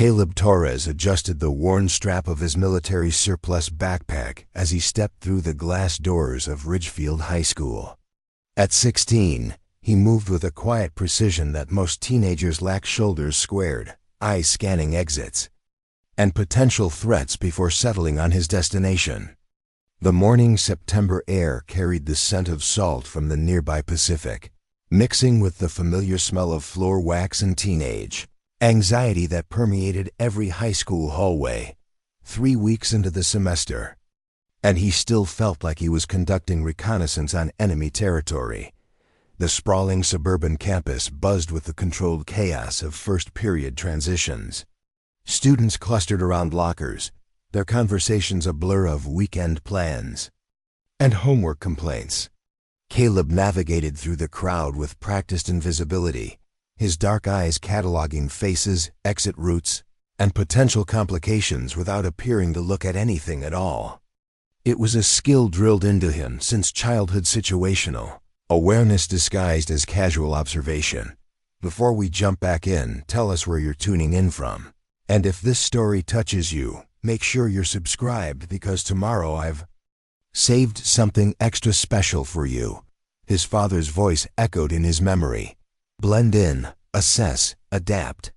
Caleb Torres adjusted the worn strap of his military surplus backpack as he stepped through the glass doors of Ridgefield High School. At 16, he moved with a quiet precision that most teenagers lack: shoulders squared, eyes scanning exits and potential threats before settling on his destination. The morning September air carried the scent of salt from the nearby Pacific, mixing with the familiar smell of floor wax and teenage anxiety that permeated every high school hallway. 3 weeks into the semester, and he still felt like he was conducting reconnaissance on enemy territory. The sprawling suburban campus buzzed with the controlled chaos of first-period transitions. Students clustered around lockers, their conversations a blur of weekend plans and homework complaints. Caleb navigated through the crowd with practiced invisibility, his dark eyes cataloging faces, exit routes, and potential complications without appearing to look at anything at all. It was a skill drilled into him since childhood: situational awareness disguised as casual observation. Before we jump back in, tell us where you're tuning in from. And if this story touches you, make sure you're subscribed, because tomorrow I've saved something extra special for you. His father's voice echoed in his memory. Blend in, assess, adapt.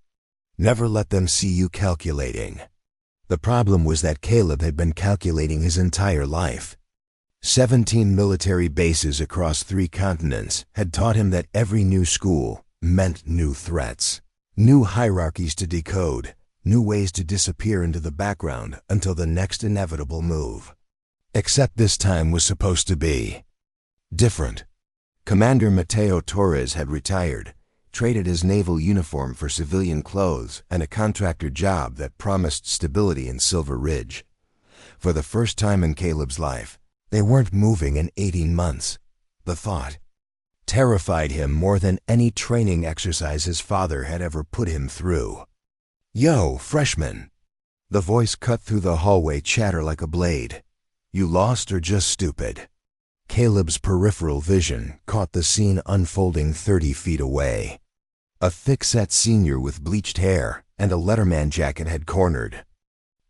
Never let them see you calculating. The problem was that Caleb had been calculating his entire life. 17 military bases across 3 continents had taught him that every new school meant new threats, new hierarchies to decode, new ways to disappear into the background until the next inevitable move. Except this time was supposed to be different. Commander Mateo Torres had retired, traded his naval uniform for civilian clothes and a contractor job that promised stability in Silver Ridge. For the first time in Caleb's life, they weren't moving in 18 months. The thought terrified him more than any training exercise his father had ever put him through. "Yo, freshman!" The voice cut through the hallway chatter like a blade. "You lost or just stupid?" Caleb's peripheral vision caught the scene unfolding 30 feet away. A thick-set senior with bleached hair and a letterman jacket had cornered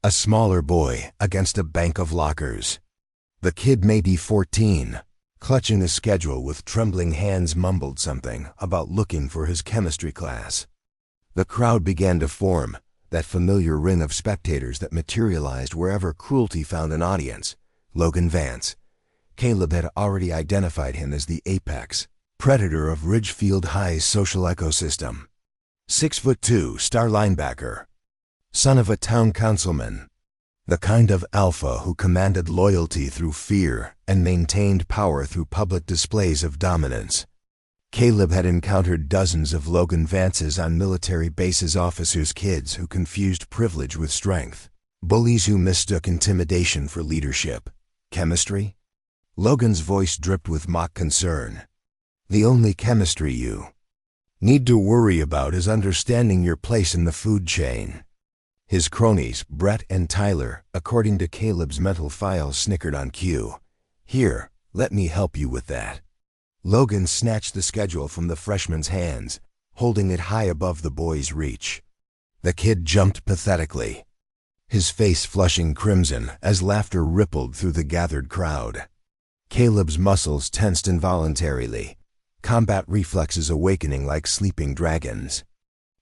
a smaller boy against a bank of lockers. The kid, maybe 14, clutching a schedule with trembling hands, mumbled something about looking for his chemistry class. The crowd began to form, that familiar ring of spectators that materialized wherever cruelty found an audience. Logan Vance. Caleb had already identified him as the apex predator of Ridgefield High's social ecosystem. 6'2", star linebacker, son of a town councilman, the kind of alpha who commanded loyalty through fear and maintained power through public displays of dominance. Caleb had encountered dozens of Logan Vances on military bases, officers' kids who confused privilege with strength, bullies who mistook intimidation for leadership. Chemistry? Logan's voice dripped with mock concern. "The only chemistry you need to worry about is understanding your place in the food chain." His cronies, Brett and Tyler, according to Caleb's mental file, snickered on cue. "Here, let me help you with that." Logan snatched the schedule from the freshman's hands, holding it high above the boy's reach. The kid jumped pathetically, his face flushing crimson as laughter rippled through the gathered crowd. Caleb's muscles tensed involuntarily, combat reflexes awakening like sleeping dragons.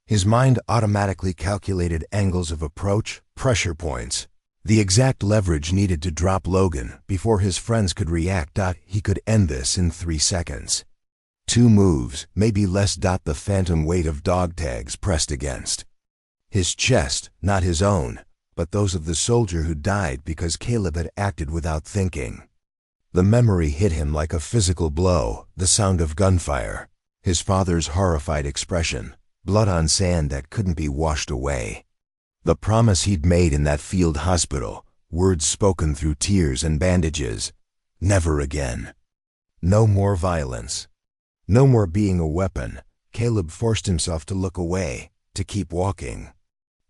His mind automatically calculated angles of approach, pressure points, the exact leverage needed to drop Logan before his friends could react. He could end this in 3 seconds. 2 moves, maybe less. The phantom weight of dog tags pressed against his chest, not his own, but those of the soldier who died because Caleb had acted without thinking. The memory hit him like a physical blow, the sound of gunfire, his father's horrified expression, blood on sand that couldn't be washed away. The promise he'd made in that field hospital, words spoken through tears and bandages. Never again. No more violence. No more being a weapon. Caleb forced himself to look away, to keep walking.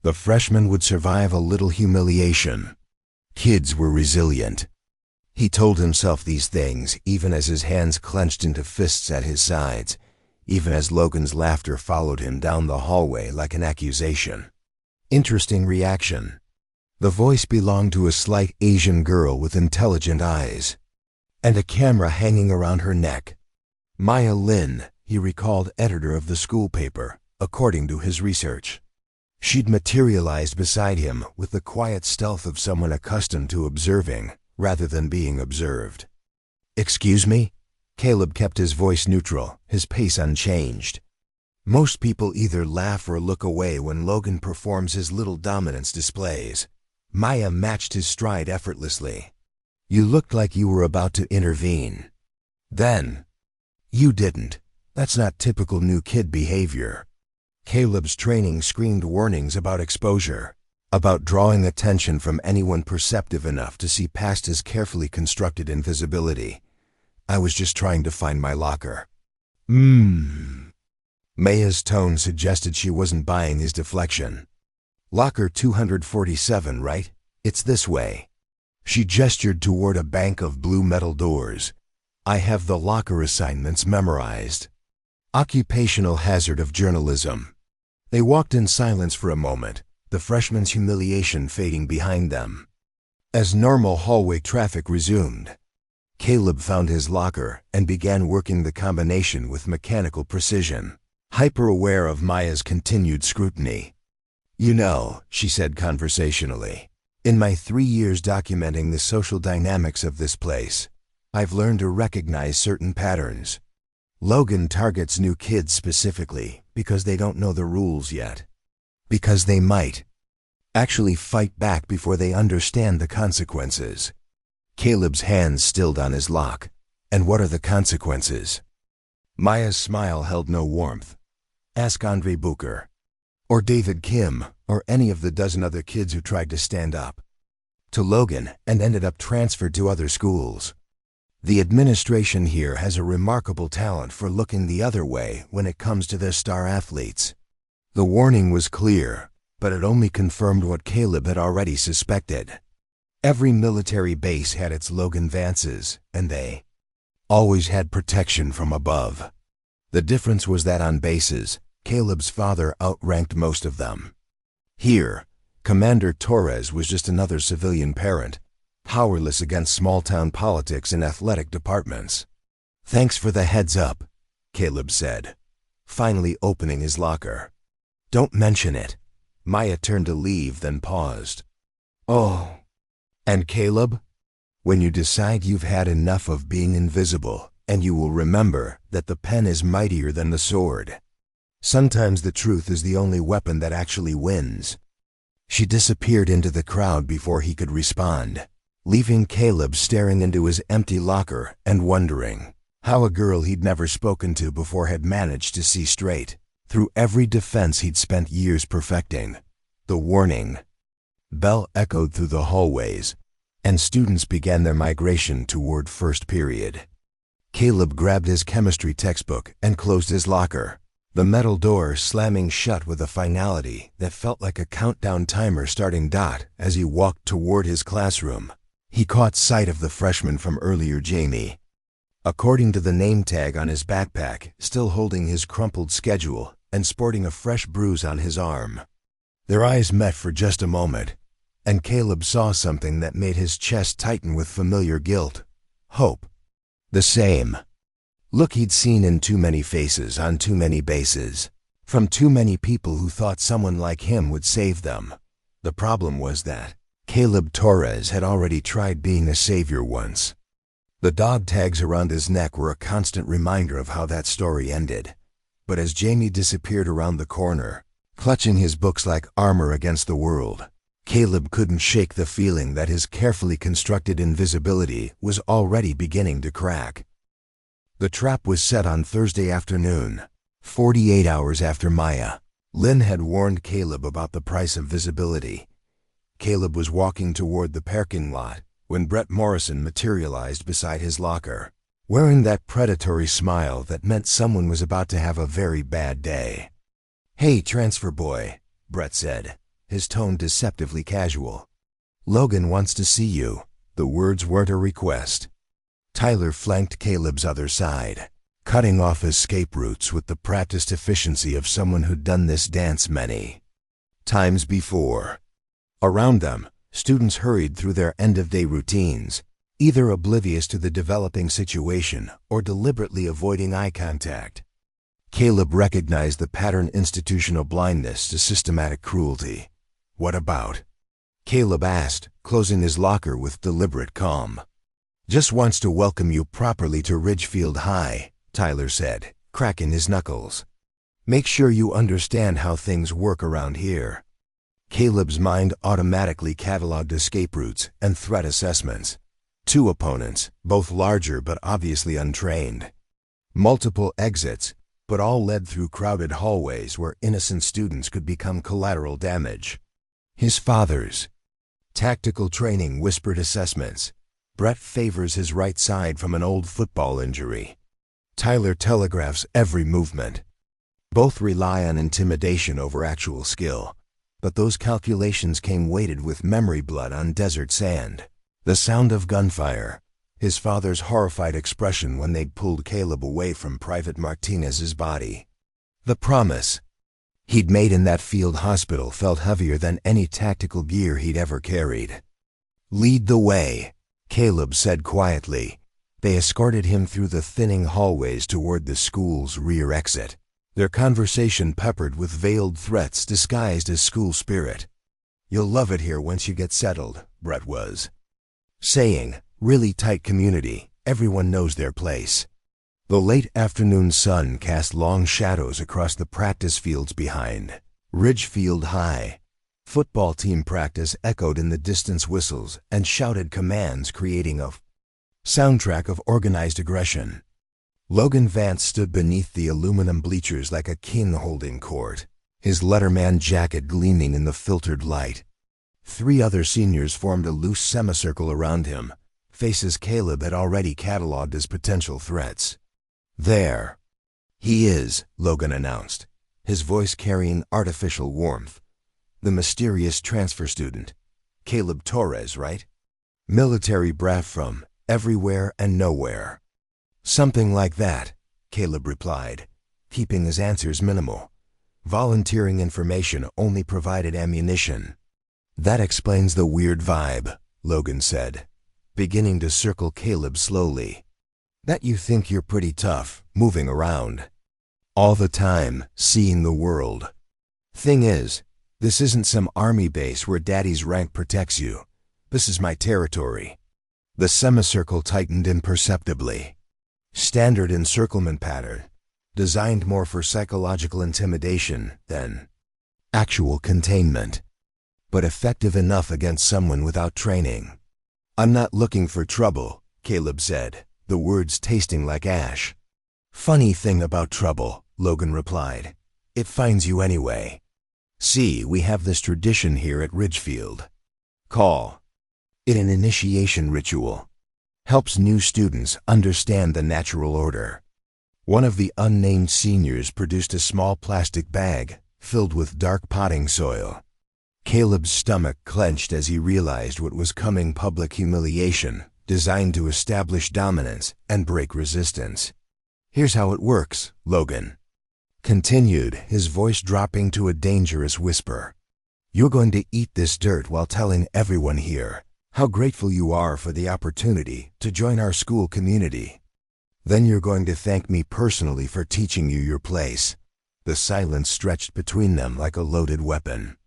The freshman would survive a little humiliation. Kids were resilient. He told himself these things even as his hands clenched into fists at his sides, even as Logan's laughter followed him down the hallway like an accusation. Interesting reaction. The voice belonged to a slight Asian girl with intelligent eyes, and a camera hanging around her neck. Maya Lin, he recalled, editor of the school paper, according to his research. She'd materialized beside him with the quiet stealth of someone accustomed to observing, rather than being observed. "Excuse me?" Caleb kept his voice neutral, his pace unchanged. Most people either laugh or look away when Logan performs his little dominance displays. Maya matched his stride effortlessly. "You looked like you were about to intervene. Then, you didn't. That's not typical new kid behavior." Caleb's training screamed warnings about exposure, about drawing attention from anyone perceptive enough to see past his carefully constructed invisibility. "I was just trying to find my locker." Maya's tone suggested she wasn't buying his deflection. "Locker 247, right? It's this way." She gestured toward a bank of blue metal doors. "I have the locker assignments memorized." Occupational hazard of journalism. They walked in silence for a moment, the freshman's humiliation fading behind them. As normal hallway traffic resumed, Caleb found his locker and began working the combination with mechanical precision, hyper-aware of Maya's continued scrutiny. "You know," she said conversationally, "in my 3 years documenting the social dynamics of this place, I've learned to recognize certain patterns. Logan targets new kids specifically because they don't know the rules yet. Because they might actually fight back before they understand the consequences." Caleb's hands stilled on his lock. "And what are the consequences?" Maya's smile held no warmth. "Ask Andre Bucher. Or David Kim, or any of the dozen other kids who tried to stand up to Logan and ended up transferred to other schools. The administration here has a remarkable talent for looking the other way when it comes to their star athletes." The warning was clear, but it only confirmed what Caleb had already suspected. Every military base had its Logan Vances, and they always had protection from above. The difference was that on bases, Caleb's father outranked most of them. Here, Commander Torres was just another civilian parent, powerless against small-town politics and athletic departments. "Thanks for the heads up," Caleb said, finally opening his locker. "Don't mention it." Maya turned to leave, then paused. "Oh. And Caleb? When you decide you've had enough of being invisible, and you will remember that the pen is mightier than the sword. Sometimes the truth is the only weapon that actually wins." She disappeared into the crowd before he could respond, leaving Caleb staring into his empty locker and wondering how a girl he'd never spoken to before had managed to see straight through every defense he'd spent years perfecting. The warning bell echoed through the hallways, and students began their migration toward first period. Caleb grabbed his chemistry textbook and closed his locker, the metal door slamming shut with a finality that felt like a countdown timer starting dot as he walked toward his classroom. He caught sight of the freshman from earlier, Jamie. According to the name tag on his backpack, still holding his crumpled schedule and sporting a fresh bruise on his arm. Their eyes met for just a moment, and Caleb saw something that made his chest tighten with familiar guilt. Hope. The same look he'd seen in too many faces on too many bases, from too many people who thought someone like him would save them. The problem was that Caleb Torres had already tried being a savior once. The dog tags around his neck were a constant reminder of how that story ended. But as Jamie disappeared around the corner, clutching his books like armor against the world, Caleb couldn't shake the feeling that his carefully constructed invisibility was already beginning to crack. The trap was set on Thursday afternoon, 48 hours after Maya Lin had warned Caleb about the price of visibility. Caleb was walking toward the parking lot when Brett Morrison materialized beside his locker, wearing that predatory smile that meant someone was about to have a very bad day. "Hey, transfer boy," Brett said, his tone deceptively casual. "Logan wants to see you." The words weren't a request. Tyler flanked Caleb's other side, cutting off escape routes with the practiced efficiency of someone who'd done this dance many times before. Around them, students hurried through their end-of-day routines, either oblivious to the developing situation or deliberately avoiding eye contact. Caleb recognized the pattern: institutional blindness to systematic cruelty. "What about?" Caleb asked, closing his locker with deliberate calm. "Just wants to welcome you properly to Ridgefield High," Tyler said, cracking his knuckles. "Make sure you understand how things work around here." Caleb's mind automatically cataloged escape routes and threat assessments. 2 opponents, both larger but obviously untrained. Multiple exits, but all led through crowded hallways where innocent students could become collateral damage. His father's tactical training whispered assessments. Brett favors his right side from an old football injury. Tyler telegraphs every movement. Both rely on intimidation over actual skill, but those calculations came weighted with memory blood on desert sand. The sound of gunfire, his father's horrified expression when they'd pulled Caleb away from Private Martinez's body. The promise he'd made in that field hospital felt heavier than any tactical gear he'd ever carried. "Lead the way," Caleb said quietly. They escorted him through the thinning hallways toward the school's rear exit, their conversation peppered with veiled threats disguised as school spirit. "You'll love it here once you get settled," Brett was saying. "Really tight community, everyone knows their place." The late afternoon sun cast long shadows across the practice fields behind Ridgefield High. Football team practice echoed in the distance whistles and shouted commands, creating a soundtrack of organized aggression. Logan Vance stood beneath the aluminum bleachers like a king holding court, his letterman jacket gleaming in the filtered light. 3 other seniors formed a loose semicircle around him, faces Caleb had already cataloged as potential threats. "There he is," Logan announced, his voice carrying artificial warmth. "The mysterious transfer student. Caleb Torres, right? Military brat from everywhere and nowhere." "Something like that," Caleb replied, keeping his answers minimal. Volunteering information only provided ammunition. "That explains the weird vibe," Logan said, beginning to circle Caleb slowly. "That you think you're pretty tough, moving around all the time, seeing the world. Thing is, this isn't some army base where daddy's rank protects you. This is my territory." The semicircle tightened imperceptibly. Standard encirclement pattern, designed more for psychological intimidation than actual containment, but effective enough against someone without training. "I'm not looking for trouble," Caleb said, the words tasting like ash. "Funny thing about trouble," Logan replied. "It finds you anyway. See, we have this tradition here at Ridgefield. Call it an initiation ritual. Helps new students understand the natural order." One of the unnamed seniors produced a small plastic bag filled with dark potting soil. Caleb's stomach clenched as he realized what was coming: public humiliation, designed to establish dominance and break resistance. "Here's how it works," Logan continued, his voice dropping to a dangerous whisper. "You're going to eat this dirt while telling everyone here how grateful you are for the opportunity to join our school community. Then you're going to thank me personally for teaching you your place." The silence stretched between them like a loaded weapon.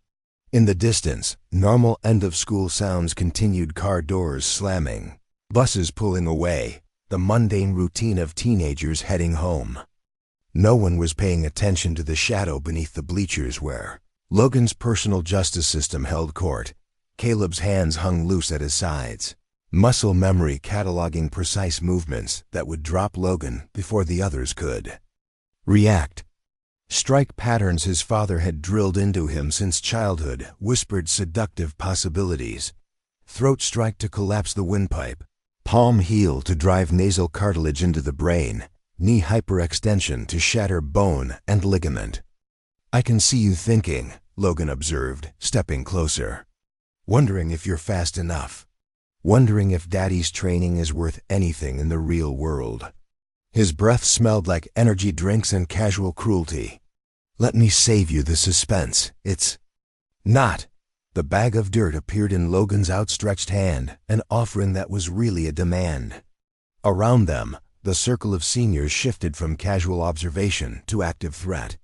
In the distance, normal end-of-school sounds continued: car doors slamming, buses pulling away, the mundane routine of teenagers heading home. No one was paying attention to the shadow beneath the bleachers where Logan's personal justice system held court. Caleb's hands hung loose at his sides, muscle memory cataloging precise movements that would drop Logan before the others could react. Strike patterns his father had drilled into him since childhood whispered seductive possibilities. Throat strike to collapse the windpipe, palm heel to drive nasal cartilage into the brain, knee hyperextension to shatter bone and ligament. "I can see you thinking," Logan observed, stepping closer. "Wondering if you're fast enough. Wondering if daddy's training is worth anything in the real world." His breath smelled like energy drinks and casual cruelty. "Let me save you the suspense. It's Not. The bag of dirt appeared in Logan's outstretched hand, an offering that was really a demand. Around them, the circle of seniors shifted from casual observation to active threat.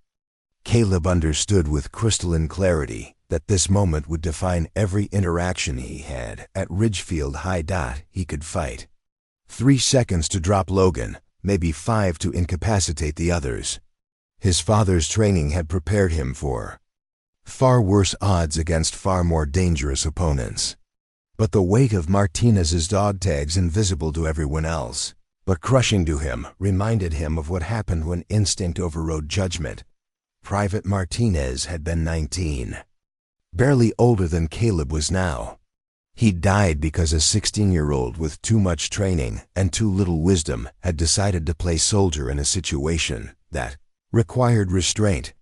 Caleb understood with crystalline clarity that this moment would define every interaction he had at Ridgefield High. He could fight. 3 seconds to drop Logan, maybe 5 to incapacitate the others. His father's training had prepared him for far worse odds against far more dangerous opponents. But the weight of Martinez's dog tags, invisible to everyone else, but crushing to him, reminded him of what happened when instinct overrode judgment. Private Martinez had been 19. Barely older than Caleb was now. He died because a 16-year-old with too much training and too little wisdom had decided to play soldier in a situation that required restraint.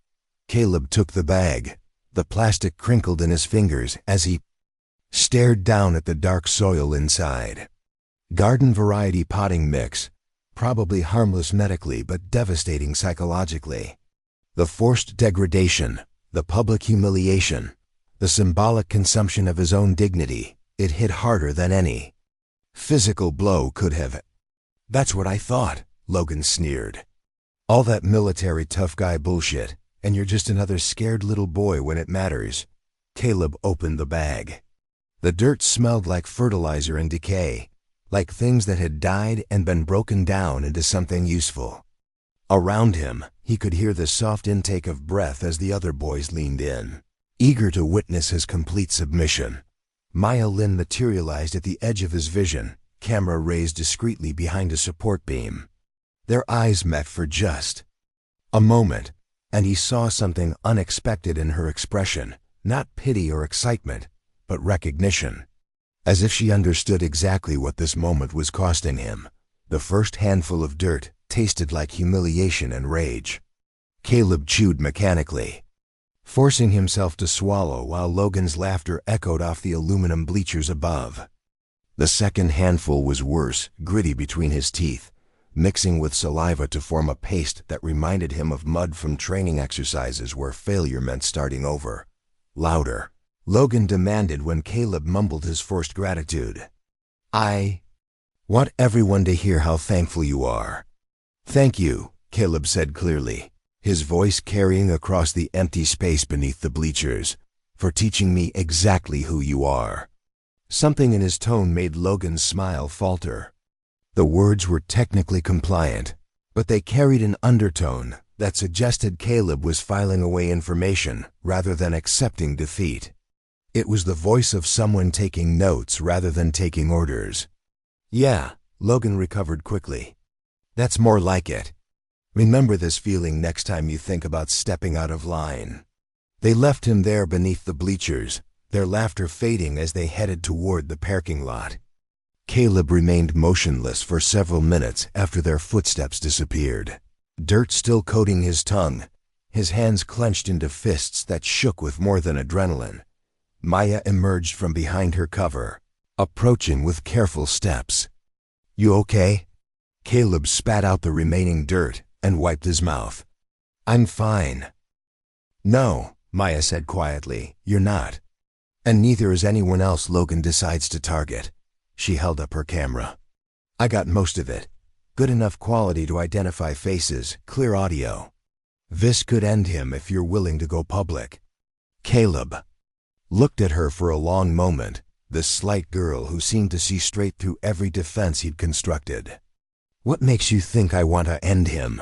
Caleb took the bag. The plastic crinkled in his fingers as he stared down at the dark soil inside. Garden variety potting mix, probably harmless medically but devastating psychologically. The forced degradation, the public humiliation, the symbolic consumption of his own dignity, it hit harder than any physical blow could have. That's what I thought, Logan sneered. All that military tough guy bullshit, and you're just another scared little boy when it matters. Caleb opened the bag. The dirt smelled like fertilizer and decay, like things that had died and been broken down into something useful. Around him, he could hear the soft intake of breath as the other boys leaned in, eager to witness his complete submission. Maya Lin materialized at the edge of his vision, camera raised discreetly behind a support beam. Their eyes met for just a moment, and he saw something unexpected in her expression, not pity or excitement, but recognition. As if she understood exactly what this moment was costing him. The first handful of dirt tasted like humiliation and rage. Caleb chewed mechanically, forcing himself to swallow while Logan's laughter echoed off the aluminum bleachers above. The second handful was worse, gritty between his teeth, mixing with saliva to form a paste that reminded him of mud from training exercises where failure meant starting over. Louder, Logan demanded when Caleb mumbled his forced gratitude. I want everyone to hear how thankful you are. Thank you, Caleb said clearly, his voice carrying across the empty space beneath the bleachers, for teaching me exactly who you are. Something in his tone made Logan's smile falter. The words were technically compliant, but they carried an undertone that suggested Caleb was filing away information rather than accepting defeat. It was the voice of someone taking notes rather than taking orders. Yeah, Logan recovered quickly. That's more like it. Remember this feeling next time you think about stepping out of line. They left him there beneath the bleachers, their laughter fading as they headed toward the parking lot. Caleb remained motionless for several minutes after their footsteps disappeared, dirt still coating his tongue, his hands clenched into fists that shook with more than adrenaline. Maya emerged from behind her cover, approaching with careful steps. You okay? Caleb spat out the remaining dirt and wiped his mouth. I'm fine. No, Maya said quietly, you're not. And neither is anyone else Logan decides to target. She held up her camera. I got most of it. Good enough quality to identify faces, clear audio. This could end him if you're willing to go public. Caleb looked at her for a long moment, this slight girl who seemed to see straight through every defense he'd constructed. What makes you think I want to end him?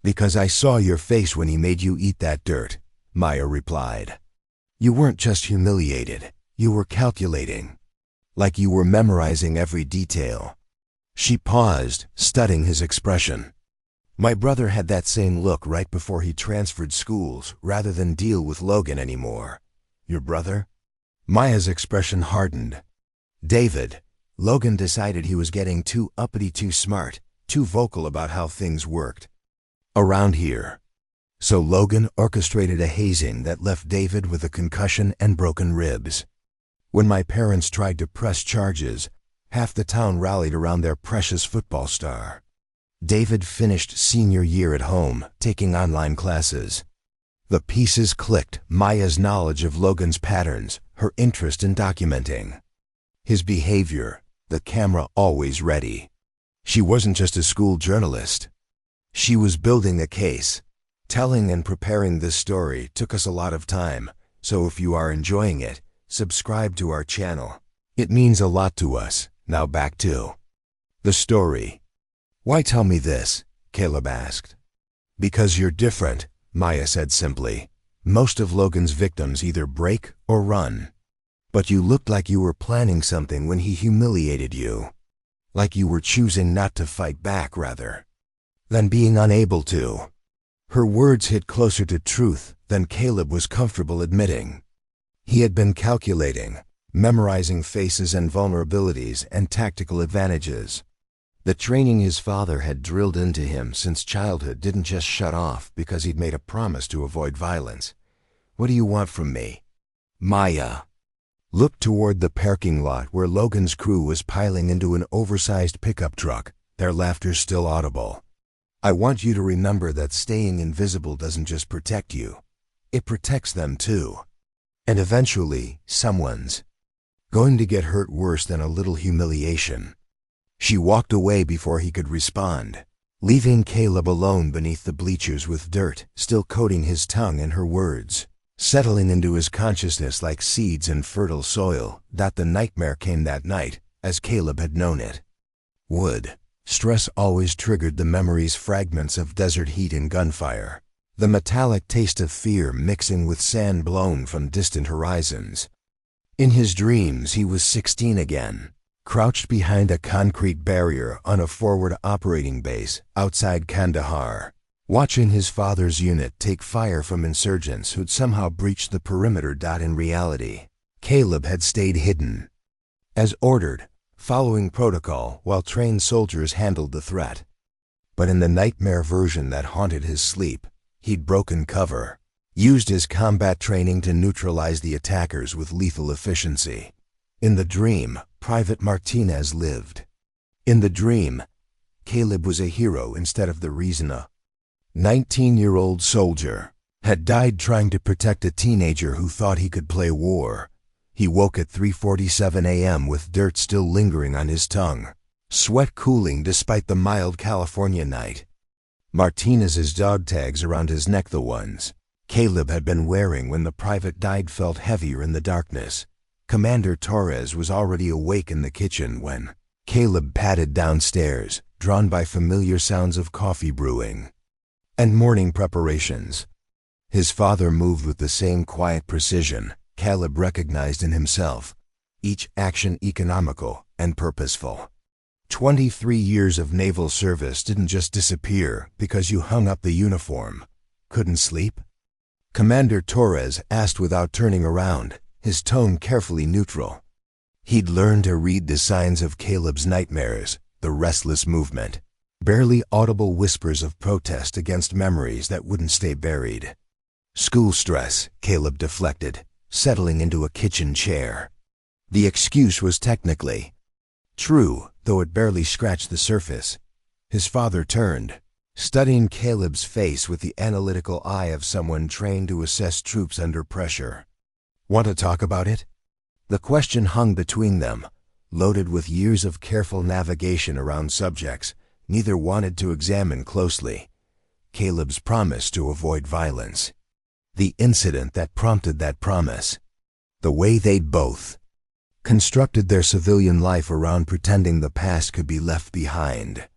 Because I saw your face when he made you eat that dirt, Maya replied. You weren't just humiliated, you were calculating. Like you were memorizing every detail. She paused, studying his expression. My brother had that same look right before he transferred schools rather than deal with Logan anymore. Your brother? Maya's expression hardened. David. Logan decided he was getting too uppity, too smart, too vocal about how things worked around here. So Logan orchestrated a hazing that left David with a concussion and broken ribs. When my parents tried to press charges, half the town rallied around their precious football star. David finished senior year at home, taking online classes. The pieces clicked: Maya's knowledge of Logan's patterns, her interest in documenting his behavior, the camera always ready. She wasn't just a school journalist. She was building a case. Telling and preparing this story took us a lot of time, so if you are enjoying it, subscribe to our channel. It means a lot to us. Now back to the story. "Why tell me this?" Caleb asked. "Because you're different," Maya said simply. "Most of Logan's victims either break or run. But you looked like you were planning something when he humiliated you. Like you were choosing not to fight back rather than being unable to." Her words hit closer to truth than Caleb was comfortable admitting. He had been calculating, memorizing faces and vulnerabilities and tactical advantages. The training his father had drilled into him since childhood didn't just shut off because he'd made a promise to avoid violence. "What do you want from me?" Maya looked toward the parking lot where Logan's crew was piling into an oversized pickup truck, their laughter still audible. "I want you to remember that staying invisible doesn't just protect you. It protects them too. And eventually, someone's going to get hurt worse than a little humiliation." She walked away before he could respond, leaving Caleb alone beneath the bleachers with dirt still coating his tongue and her words settling into his consciousness like seeds in fertile soil. The nightmare came that night, as Caleb had known it would. Stress always triggered the memories: fragments of desert heat and gunfire, the metallic taste of fear mixing with sand blown from distant horizons. In his dreams he was 16 again, crouched behind a concrete barrier on a forward operating base outside Kandahar, watching his father's unit take fire from insurgents who'd somehow breached the perimeter. In reality, Caleb had stayed hidden, as ordered, following protocol while trained soldiers handled the threat. But in the nightmare version that haunted his sleep, he'd broken cover, used his combat training to neutralize the attackers with lethal efficiency. In the dream, Private Martinez lived. In the dream, Caleb was a hero instead of the reason. A 19-year-old soldier had died trying to protect a teenager who thought he could play war. He woke at 3:47 a.m. with dirt still lingering on his tongue, sweat cooling despite the mild California night. Martinez's dog tags around his neck, the ones Caleb had been wearing when the private died, felt heavier in the darkness. Commander Torres was already awake in the kitchen when Caleb padded downstairs, drawn by familiar sounds of coffee brewing and morning preparations. His father moved with the same quiet precision Caleb recognized in himself, each action economical and purposeful. 23 years of naval service didn't just disappear because you hung up the uniform. "Couldn't sleep?" Commander Torres asked without turning around, his tone carefully neutral. He'd learned to read the signs of Caleb's nightmares: the restless movement, barely audible whispers of protest against memories that wouldn't stay buried. "School stress," Caleb deflected, settling into a kitchen chair. The excuse was technically true, though it barely scratched the surface. His father turned, studying Caleb's face with the analytical eye of someone trained to assess troops under pressure. "Want to talk about it?" The question hung between them, loaded with years of careful navigation around subjects neither wanted to examine closely. Caleb's promise to avoid violence, the incident that prompted that promise, the way they'd both constructed their civilian life around pretending the past could be left behind.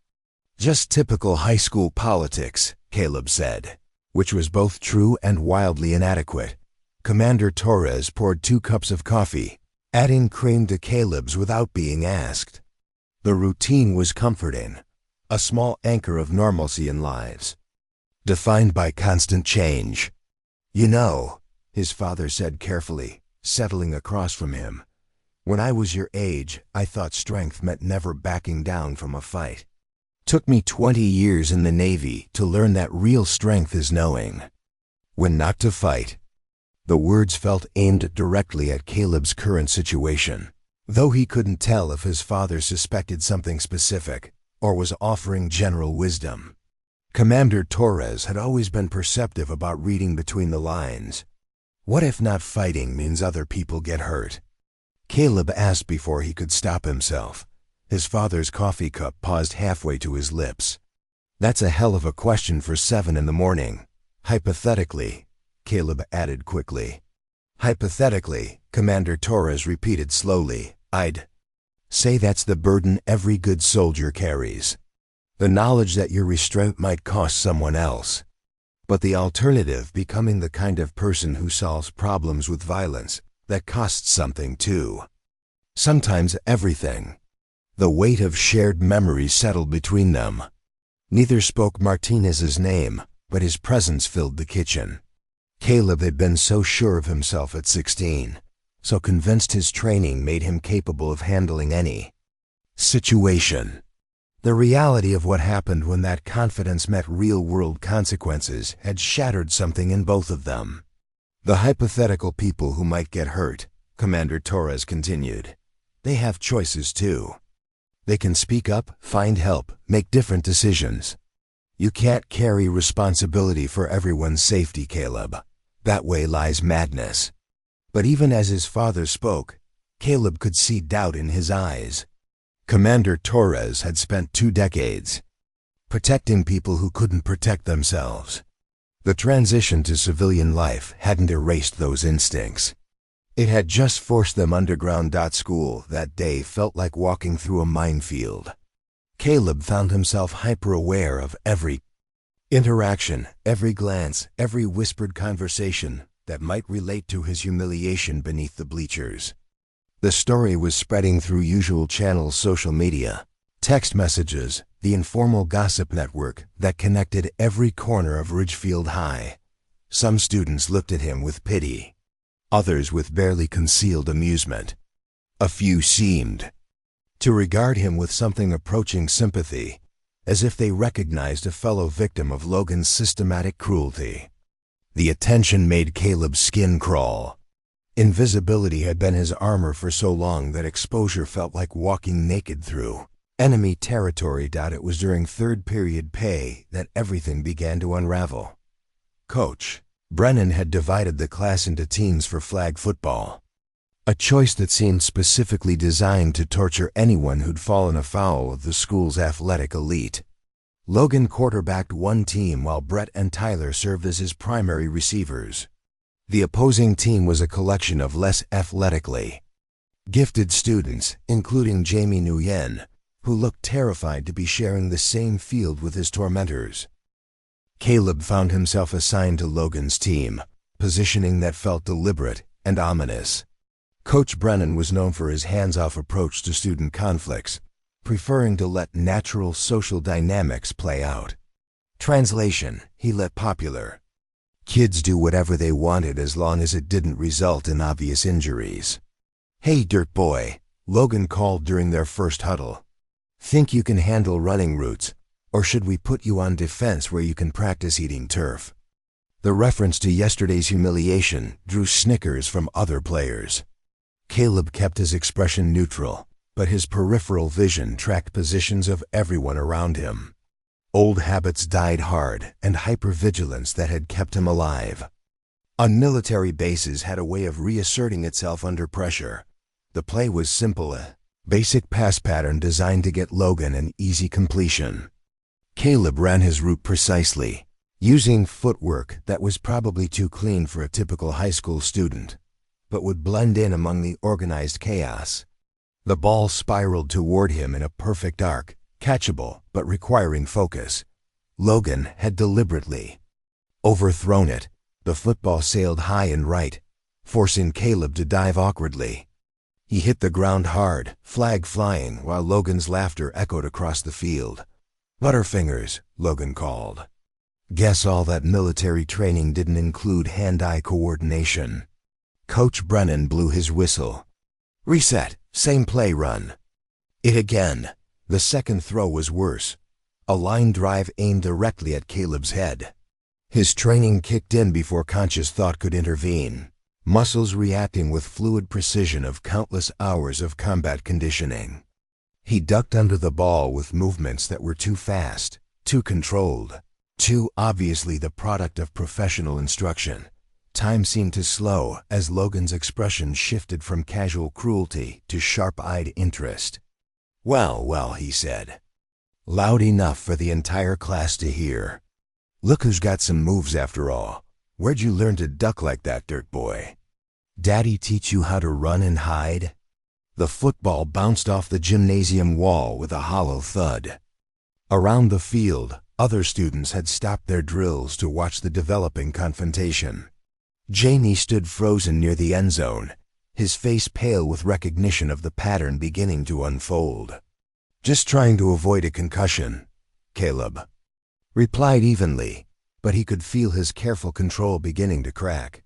"Just typical high school politics," Caleb said, which was both true and wildly inadequate. Commander Torres poured 2 cups of coffee, adding cream to Caleb's without being asked. The routine was comforting, a small anchor of normalcy in lives, defined by constant change. "You know," his father said carefully, settling across from him, "when I was your age, I thought strength meant never backing down from a fight. Took me 20 years in the Navy to learn that real strength is knowing when not to fight." The words felt aimed directly at Caleb's current situation, though he couldn't tell if his father suspected something specific or was offering general wisdom. Commander Torres had always been perceptive about reading between the lines. What if not fighting means other people get hurt? Caleb asked before he could stop himself. His father's coffee cup paused halfway to his lips. That's a hell of a question for 7 in the morning. Hypothetically, Caleb added quickly. Hypothetically, Commander Torres repeated slowly, I'd say that's the burden every good soldier carries. The knowledge that your restraint might cost someone else. But the alternative, becoming the kind of person who solves problems with violence, that costs something too. Sometimes everything. The weight of shared memories settled between them. Neither spoke Martinez's name, but his presence filled the kitchen. Caleb had been so sure of himself at 16, so convinced his training made him capable of handling any situation. The reality of what happened when that confidence met real-world consequences had shattered something in both of them. The hypothetical people who might get hurt, Commander Torres continued, they have choices too. They can speak up, find help, make different decisions. You can't carry responsibility for everyone's safety, Caleb. That way lies madness. But even as his father spoke, Caleb could see doubt in his eyes. Commander Torres had spent 2 decades protecting people who couldn't protect themselves. The transition to civilian life hadn't erased those instincts. It had just forced them underground. School that day felt like walking through a minefield. Caleb found himself hyper-aware of every interaction, every glance, every whispered conversation that might relate to his humiliation beneath the bleachers. The story was spreading through usual channels: social media, text messages, the informal gossip network that connected every corner of Ridgefield High. Some students looked at him with pity, others with barely concealed amusement. A few seemed to regard him with something approaching sympathy, as if they recognized a fellow victim of Logan's systematic cruelty. The attention made Caleb's skin crawl. Invisibility had been his armor for so long that exposure felt like walking naked through enemy territory. It was during third period pay that everything began to unravel. Coach Brennan had divided the class into teams for flag football, a choice that seemed specifically designed to torture anyone who'd fallen afoul of the school's athletic elite. Logan quarterbacked one team while Brett and Tyler served as his primary receivers. The opposing team was a collection of less athletically gifted students, including Jamie Nguyen, who looked terrified to be sharing the same field with his tormentors. Caleb found himself assigned to Logan's team, positioning that felt deliberate and ominous. Coach Brennan was known for his hands-off approach to student conflicts, preferring to let natural social dynamics play out. Translation: he let popular kids do whatever they wanted as long as it didn't result in obvious injuries. "Hey, dirt boy," Logan called during their first huddle. "Think you can handle running routes, or should we put you on defense where you can practice eating turf?" The reference to yesterday's humiliation drew snickers from other players. Caleb kept his expression neutral, but his peripheral vision tracked positions of everyone around him. Old habits died hard, and hypervigilance that had kept him alive on military bases had a way of reasserting itself under pressure. The play was simple, a basic pass pattern designed to get Logan an easy completion. Caleb ran his route precisely, using footwork that was probably too clean for a typical high school student, but would blend in among the organized chaos. The ball spiraled toward him in a perfect arc, catchable but requiring focus. Logan had deliberately overthrown it. The football sailed high and right, forcing Caleb to dive awkwardly. He hit the ground hard, flag flying, while Logan's laughter echoed across the field. "Butterfingers," Logan called. Guess all that military training didn't include hand-eye coordination. Coach Brennan blew his whistle. "Reset, same play run." It again. The second throw was worse. A line drive aimed directly at Caleb's head. His training kicked in before conscious thought could intervene, muscles reacting with fluid precision of countless hours of combat conditioning. He ducked under the ball with movements that were too fast, too controlled. Too obviously the product of professional instruction. Time seemed to slow as Logan's expression shifted from casual cruelty to sharp-eyed interest. "Well, well," he said. "Loud enough for the entire class to hear. Look who's got some moves after all. Where'd you learn to duck like that, dirt boy? Daddy teach you how to run and hide?" The football bounced off the gymnasium wall with a hollow thud. Around the field, other students had stopped their drills to watch the developing confrontation. Jamie stood frozen near the end zone, his face pale with recognition of the pattern beginning to unfold. "Just trying to avoid a concussion," Caleb replied evenly, but he could feel his careful control beginning to crack.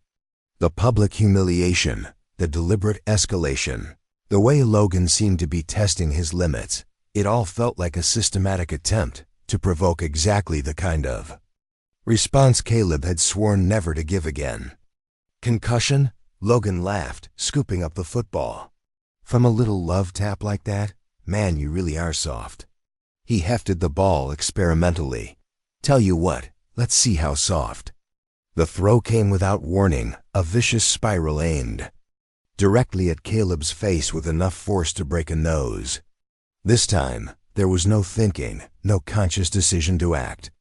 The public humiliation, the deliberate escalation, the way Logan seemed to be testing his limits, it all felt like a systematic attempt to provoke exactly the kind of response Caleb had sworn never to give again. "Concussion?" Logan laughed, scooping up the football. "From a little love tap like that? Man, you really are soft." He hefted the ball experimentally. "Tell you what, let's see how soft." The throw came without warning, a vicious spiral aimed directly at Caleb's face with enough force to break a nose. This time, there was no thinking, no conscious decision to act.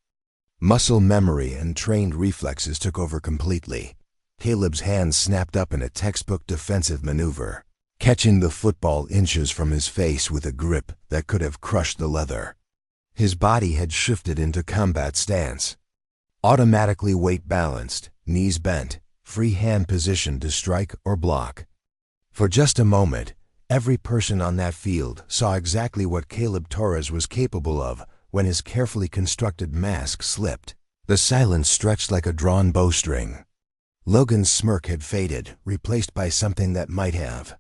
Muscle memory and trained reflexes took over completely. Caleb's hand snapped up in a textbook defensive maneuver, catching the football inches from his face with a grip that could have crushed the leather. His body had shifted into combat stance, automatically weight balanced, knees bent, free hand positioned to strike or block. For just a moment, every person on that field saw exactly what Caleb Torres was capable of when his carefully constructed mask slipped. The silence stretched like a drawn bowstring. Logan's smirk had faded, replaced by something that might have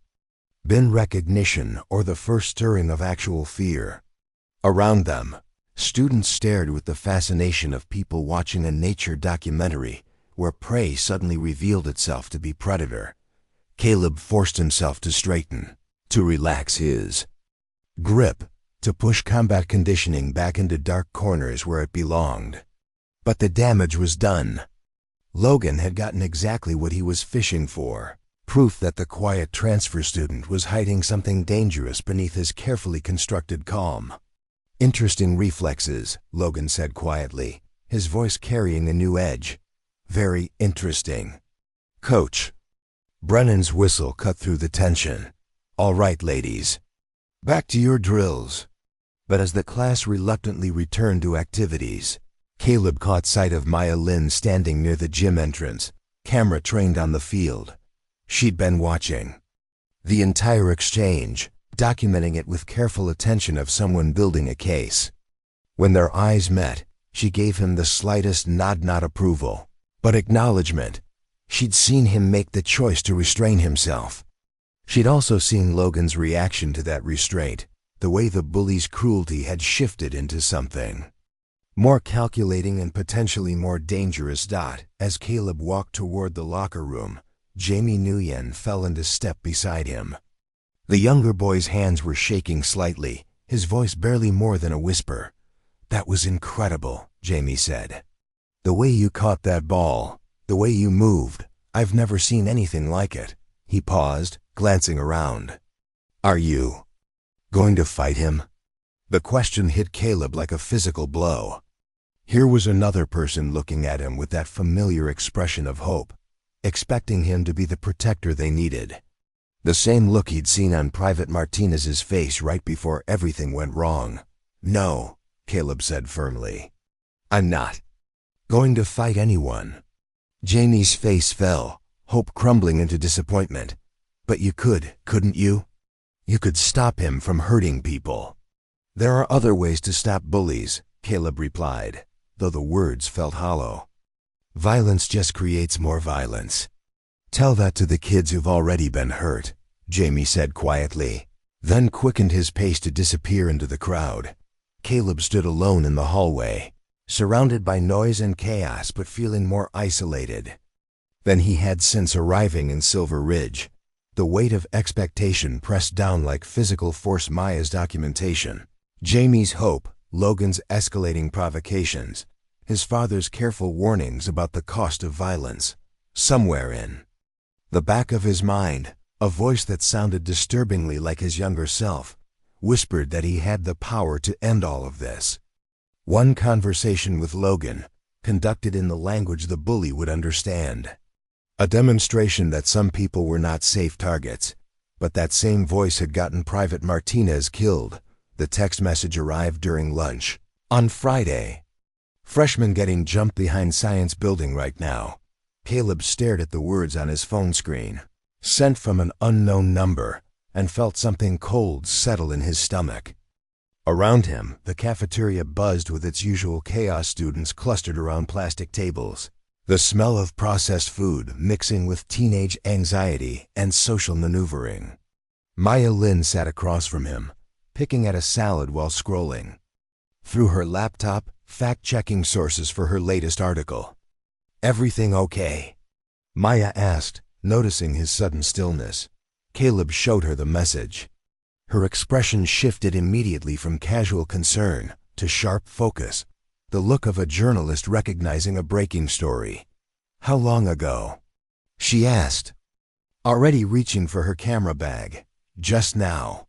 been recognition or the first stirring of actual fear. Around them, students stared with the fascination of people watching a nature documentary where prey suddenly revealed itself to be predator. Caleb forced himself to straighten, to relax his grip, to push combat conditioning back into dark corners where it belonged. But the damage was done. Logan had gotten exactly what he was fishing for, proof that the quiet transfer student was hiding something dangerous beneath his carefully constructed calm. "Interesting reflexes," Logan said quietly, his voice carrying a new edge. "Very interesting." "Coach." Brennan's whistle cut through the tension. "All right, ladies. Back to your drills." But as the class reluctantly returned to activities, Caleb caught sight of Maya Lynn standing near the gym entrance, camera trained on the field. She'd been watching the entire exchange, documenting it with careful attention of someone building a case. When their eyes met, she gave him the slightest nod, not approval, but acknowledgement. She'd seen him make the choice to restrain himself. She'd also seen Logan's reaction to that restraint, the way the bully's cruelty had shifted into something more calculating and potentially more dangerous. As Caleb walked toward the locker room, Jamie Nguyen fell into step beside him. The younger boy's hands were shaking slightly, his voice barely more than a whisper. "That was incredible," Jamie said. "The way you caught that ball, the way you moved, I've never seen anything like it." He paused, glancing around. "Are you going to fight him?" The question hit Caleb like a physical blow. Here was another person looking at him with that familiar expression of hope, expecting him to be the protector they needed. The same look he'd seen on Private Martinez's face right before everything went wrong. "No," Caleb said firmly. "I'm not going to fight anyone." Jamie's face fell, hope crumbling into disappointment. "But you could, couldn't you? You could stop him from hurting people." "There are other ways to stop bullies," Caleb replied, though the words felt hollow. "Violence just creates more violence. Tell that to the kids who've already been hurt," Jamie said quietly, then quickened his pace to disappear into the crowd. Caleb stood alone in the hallway, surrounded by noise and chaos but feeling more isolated than he had since arriving in Silver Ridge. The weight of expectation pressed down like physical force. Maya's documentation, Jamie's hope, Logan's escalating provocations, his father's careful warnings about the cost of violence. Somewhere in the back of his mind, a voice that sounded disturbingly like his younger self whispered that he had the power to end all of this. One conversation with Logan, conducted in the language the bully would understand. A demonstration that some people were not safe targets, but that same voice had gotten Private Martinez killed. The text message arrived during lunch. On Friday. Freshman getting jumped behind science building right now. Caleb stared at the words on his phone screen. Sent from an unknown number, and felt something cold settle in his stomach. Around him, the cafeteria buzzed with its usual chaos, students clustered around plastic tables. The smell of processed food mixing with teenage anxiety and social maneuvering. Maya Lin sat across from him, picking at a salad while scrolling through her laptop, fact-checking sources for her latest article. "Everything okay?" Maya asked, noticing his sudden stillness. Caleb showed her the message. Her expression shifted immediately from casual concern to sharp focus, the look of a journalist recognizing a breaking story. "How long ago?" she asked, already reaching for her camera bag. "Just now."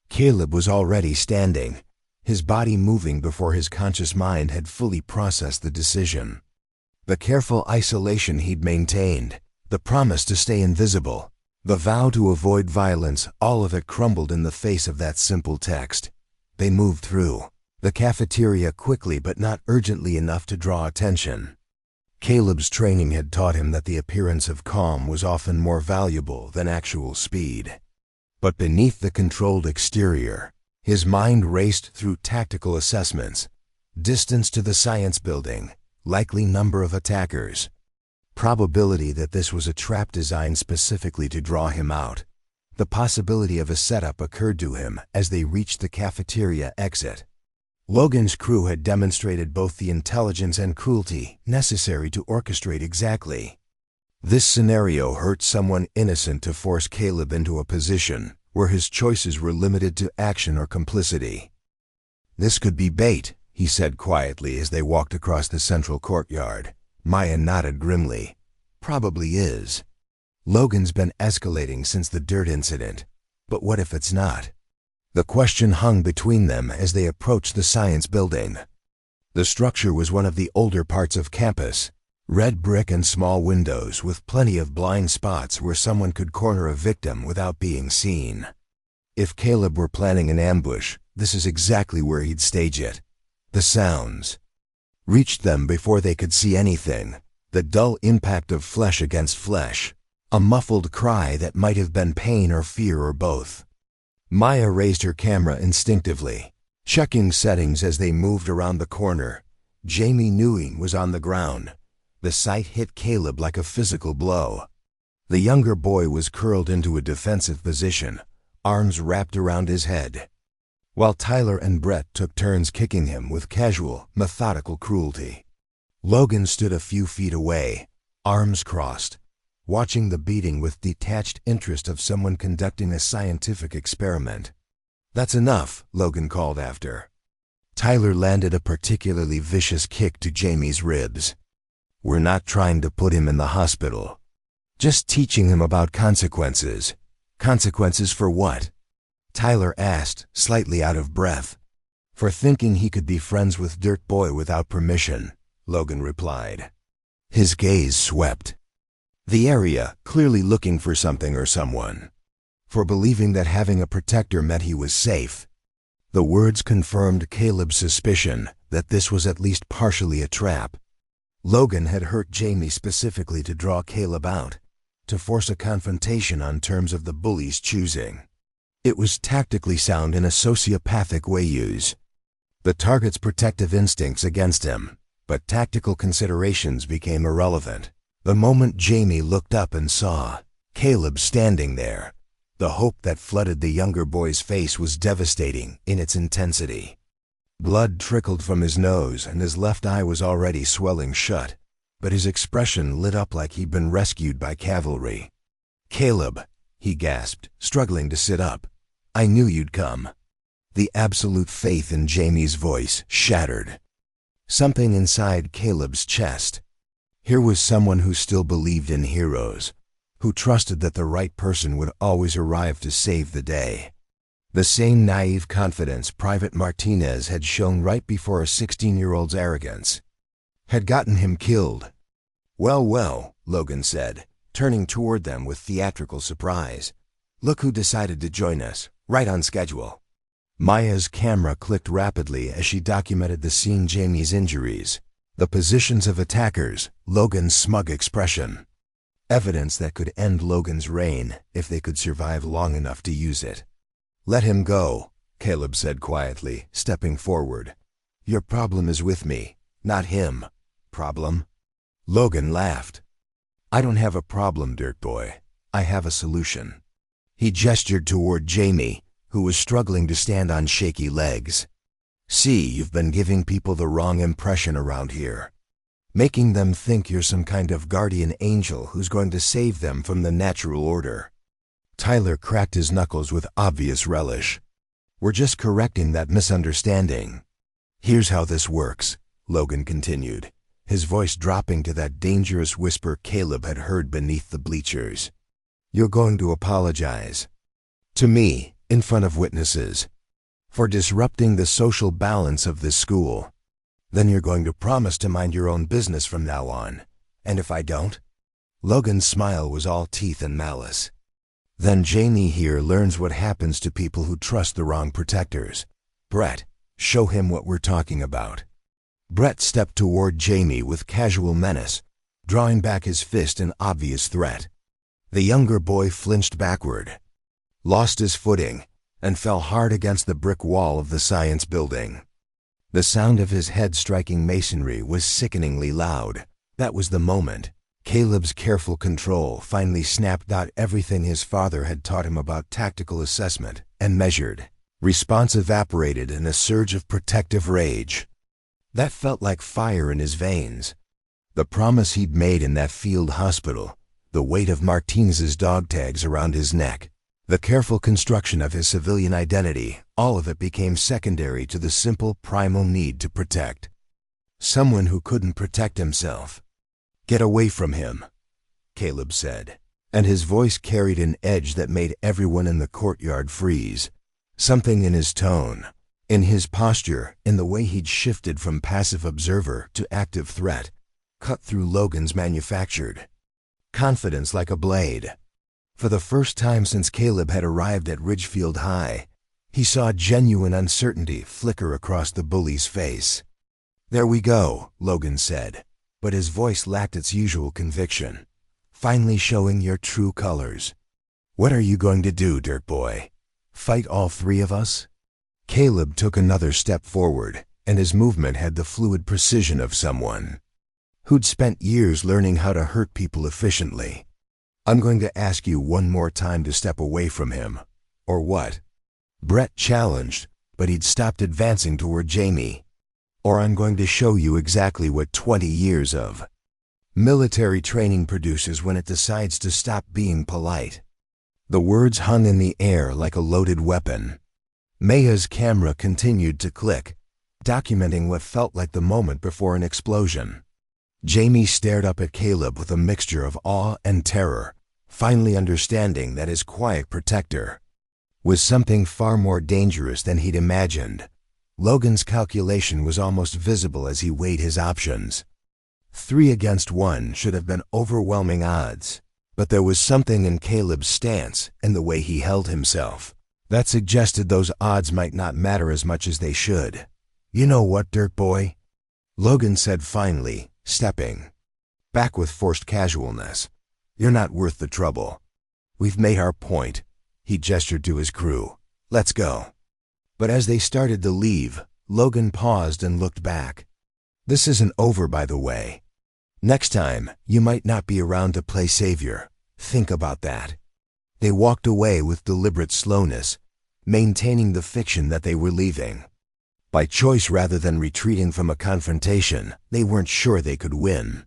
Caleb was already standing, his body moving before his conscious mind had fully processed the decision. The careful isolation he'd maintained, the promise to stay invisible, the vow to avoid violence, all of it crumbled in the face of that simple text. They moved through the cafeteria quickly but not urgently enough to draw attention. Caleb's training had taught him that the appearance of calm was often more valuable than actual speed. But beneath the controlled exterior, his mind raced through tactical assessments. Distance to the science building, likely number of attackers, probability that this was a trap designed specifically to draw him out. The possibility of a setup occurred to him as they reached the cafeteria exit. Logan's crew had demonstrated both the intelligence and cruelty necessary to orchestrate exactly this scenario. Hurt someone innocent to force Caleb into a position where his choices were limited to action or complicity. "This could be bait," he said quietly as they walked across the central courtyard. Maya nodded grimly. "Probably is. Logan's been escalating since the dirt incident. But what if it's not?" The question hung between them as they approached the science building. The structure was one of the older parts of campus. Red brick and small windows with plenty of blind spots where someone could corner a victim without being seen. If Caleb were planning an ambush, this is exactly where he'd stage it. The sounds reached them before they could see anything. The dull impact of flesh against flesh. A muffled cry that might have been pain or fear or both. Maya raised her camera instinctively, checking settings as they moved around the corner. Jamie Newing was on the ground. The sight hit Caleb like a physical blow. The younger boy was curled into a defensive position, arms wrapped around his head, while Tyler and Brett took turns kicking him with casual, methodical cruelty. Logan stood a few feet away, arms crossed, watching the beating with detached interest of someone conducting a scientific experiment. "That's enough," Logan called after. Tyler landed a particularly vicious kick to Jamie's ribs. "We're not trying to put him in the hospital. Just teaching him about consequences." "Consequences for what?" Tyler asked, slightly out of breath. "For thinking he could be friends with Dirt Boy without permission," Logan replied. His gaze swept the area, clearly looking for something or someone. "For believing that having a protector meant he was safe." The words confirmed Caleb's suspicion that this was at least partially a trap. Logan had hurt Jamie specifically to draw Caleb out, to force a confrontation on terms of the bully's choosing. It was tactically sound in a sociopathic way use the target's protective instincts against him, but tactical considerations became irrelevant. The moment Jamie looked up and saw Caleb standing there, the hope that flooded the younger boy's face was devastating in its intensity. Blood trickled from his nose and his left eye was already swelling shut, but his expression lit up like he'd been rescued by cavalry. "Caleb," he gasped, struggling to sit up. "I knew you'd come." The absolute faith in Jamie's voice shattered. Something inside Caleb's chest. Here was someone who still believed in heroes, who trusted that the right person would always arrive to save the day. The same naive confidence Private Martinez had shown right before a 16-year-old's arrogance had gotten him killed. "Well, well," Logan said, turning toward them with theatrical surprise. "Look who decided to join us, right on schedule." Maya's camera clicked rapidly as she documented the scene: Jamie's injuries, the positions of attackers, Logan's smug expression. Evidence that could end Logan's reign if they could survive long enough to use it. "Let him go," Caleb said quietly, stepping forward. "Your problem is with me, not him." "Problem?" Logan laughed. "I don't have a problem, dirt boy. I have a solution." He gestured toward Jamie, who was struggling to stand on shaky legs. "See, you've been giving people the wrong impression around here, making them think you're some kind of guardian angel who's going to save them from the natural order." Tyler cracked his knuckles with obvious relish. "We're just correcting that misunderstanding. Here's how this works," Logan continued, his voice dropping to that dangerous whisper Caleb had heard beneath the bleachers. "You're going to apologize to me, in front of witnesses, for disrupting the social balance of this school. Then you're going to promise to mind your own business from now on. And if I don't?" Logan's smile was all teeth and malice. "Then Jamie here learns what happens to people who trust the wrong protectors. Brett, show him what we're talking about." Brett stepped toward Jamie with casual menace, drawing back his fist in obvious threat. The younger boy flinched backward, lost his footing, and fell hard against the brick wall of the science building. The sound of his head striking masonry was sickeningly loud. That was the moment Caleb's careful control finally snapped out everything his father had taught him about tactical assessment and measured. Response evaporated in a surge of protective rage that felt like fire in his veins. The promise he'd made in that field hospital, the weight of Martinez's dog tags around his neck, the careful construction of his civilian identity, all of it became secondary to the simple primal need to protect someone who couldn't protect himself. "Get away from him," Caleb said, and his voice carried an edge that made everyone in the courtyard freeze. Something in his tone, in his posture, in the way he'd shifted from passive observer to active threat, cut through Logan's manufactured confidence like a blade. For the first time since Caleb had arrived at Ridgefield High, he saw genuine uncertainty flicker across the bully's face. "There we go," Logan said, but his voice lacked its usual conviction. "Finally showing your true colors. What are you going to do, dirt boy? Fight all three of us?" Caleb took another step forward, and his movement had the fluid precision of someone who'd spent years learning how to hurt people efficiently. "I'm going to ask you one more time to step away from him, or what?" Brett challenged, but he'd stopped advancing toward Jamie. "Or I'm going to show you exactly what 20 years of military training produces when it decides to stop being polite." The words hung in the air like a loaded weapon. Maya's camera continued to click, documenting what felt like the moment before an explosion. Jamie stared up at Caleb with a mixture of awe and terror, finally understanding that his quiet protector was something far more dangerous than he'd imagined. Logan's calculation was almost visible as he weighed his options. 3 against 1 should have been overwhelming odds, but there was something in Caleb's stance and the way he held himself that suggested those odds might not matter as much as they should. "You know what, dirt boy?" Logan said finally, stepping back with forced casualness. "You're not worth the trouble. We've made our point." He gestured to his crew. "Let's go." But as they started to leave, Logan paused and looked back. "This isn't over, by the way. Next time, you might not be around to play savior. Think about that." They walked away with deliberate slowness, maintaining the fiction that they were leaving. By choice rather than retreating from a confrontation they weren't sure they could win.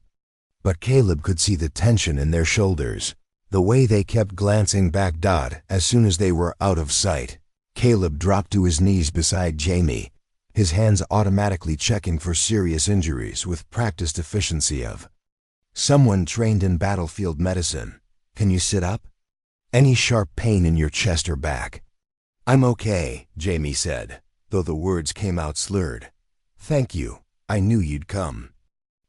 But Caleb could see the tension in their shoulders, the way they kept glancing back. As soon as they were out of sight, Caleb dropped to his knees beside Jamie his hands automatically checking for serious injuries with practiced efficiency of someone trained in battlefield medicine. Can you sit up? Any sharp pain in your chest or back? I'm okay, Jamie said, though the words came out slurred. Thank you, I knew you'd come.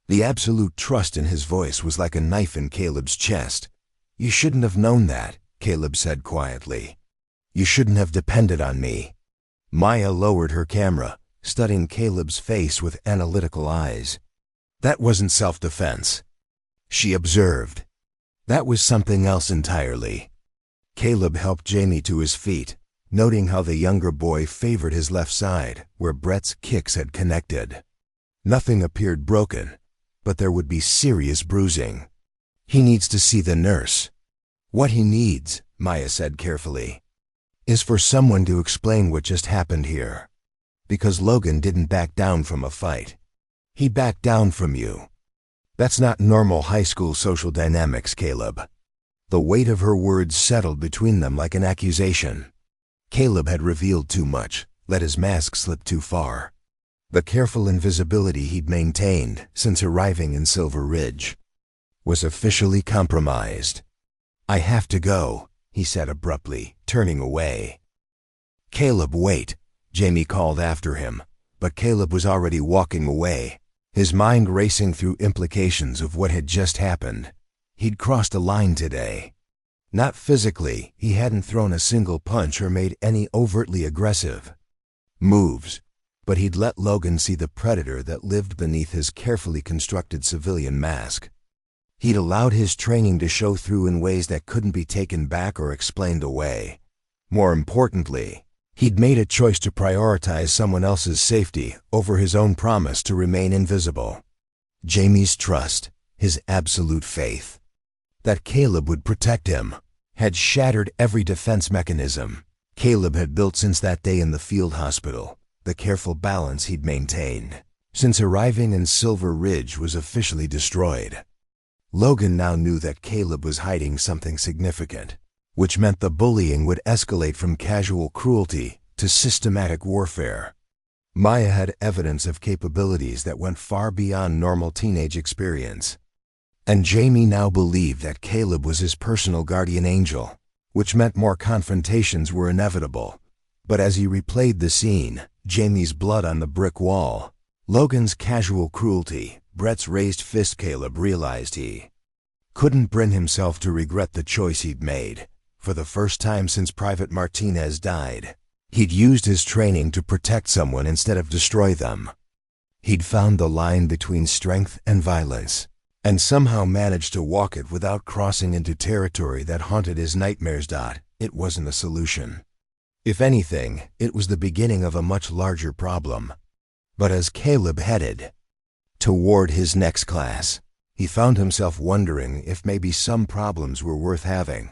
The absolute trust in his voice was like a knife in Caleb's chest. You shouldn't have known that, Caleb said quietly. You shouldn't have depended on me. Maya lowered her camera, studying Caleb's face with analytical eyes. That wasn't self-defense, she observed. That was something else entirely. Caleb helped Jamie to his feet, noting how the younger boy favored his left side, where Brett's kicks had connected. Nothing appeared broken, but there would be serious bruising. He needs to see the nurse. What he needs, Maya said carefully, is for someone to explain what just happened here. Because Logan didn't back down from a fight. He backed down from you. That's not normal high school social dynamics, Caleb. The weight of her words settled between them like an accusation. Caleb had revealed too much, let his mask slip too far. The careful invisibility he'd maintained since arriving in Silver Ridge was officially compromised. I have to go, he said abruptly, turning away. Caleb, wait, Jamie called after him, but Caleb was already walking away, his mind racing through implications of what had just happened. He'd crossed a line today. Not physically, he hadn't thrown a single punch or made any overtly aggressive moves, but he'd let Logan see the predator that lived beneath his carefully constructed civilian mask. He'd allowed his training to show through in ways that couldn't be taken back or explained away. More importantly, he'd made a choice to prioritize someone else's safety over his own promise to remain invisible. Jamie's trust, his absolute faith that Caleb would protect him, had shattered every defense mechanism Caleb had built since that day in the field hospital. The careful balance he'd maintained since arriving in Silver Ridge was officially destroyed. Logan now knew that Caleb was hiding something significant, which meant the bullying would escalate from casual cruelty to systematic warfare. Maya had evidence of capabilities that went far beyond normal teenage experience. And Jamie now believed that Caleb was his personal guardian angel, which meant more confrontations were inevitable. But as he replayed the scene, Jamie's blood on the brick wall, Logan's casual cruelty, Brett's raised fist, Caleb realized he couldn't bring himself to regret the choice he'd made. For the first time since Private Martinez died, he'd used his training to protect someone instead of destroy them. He'd found the line between strength and violence, and somehow managed to walk it without crossing into territory that haunted his nightmares. It wasn't a solution. If anything, it was the beginning of a much larger problem. But as Caleb headed toward his next class, he found himself wondering if maybe some problems were worth having.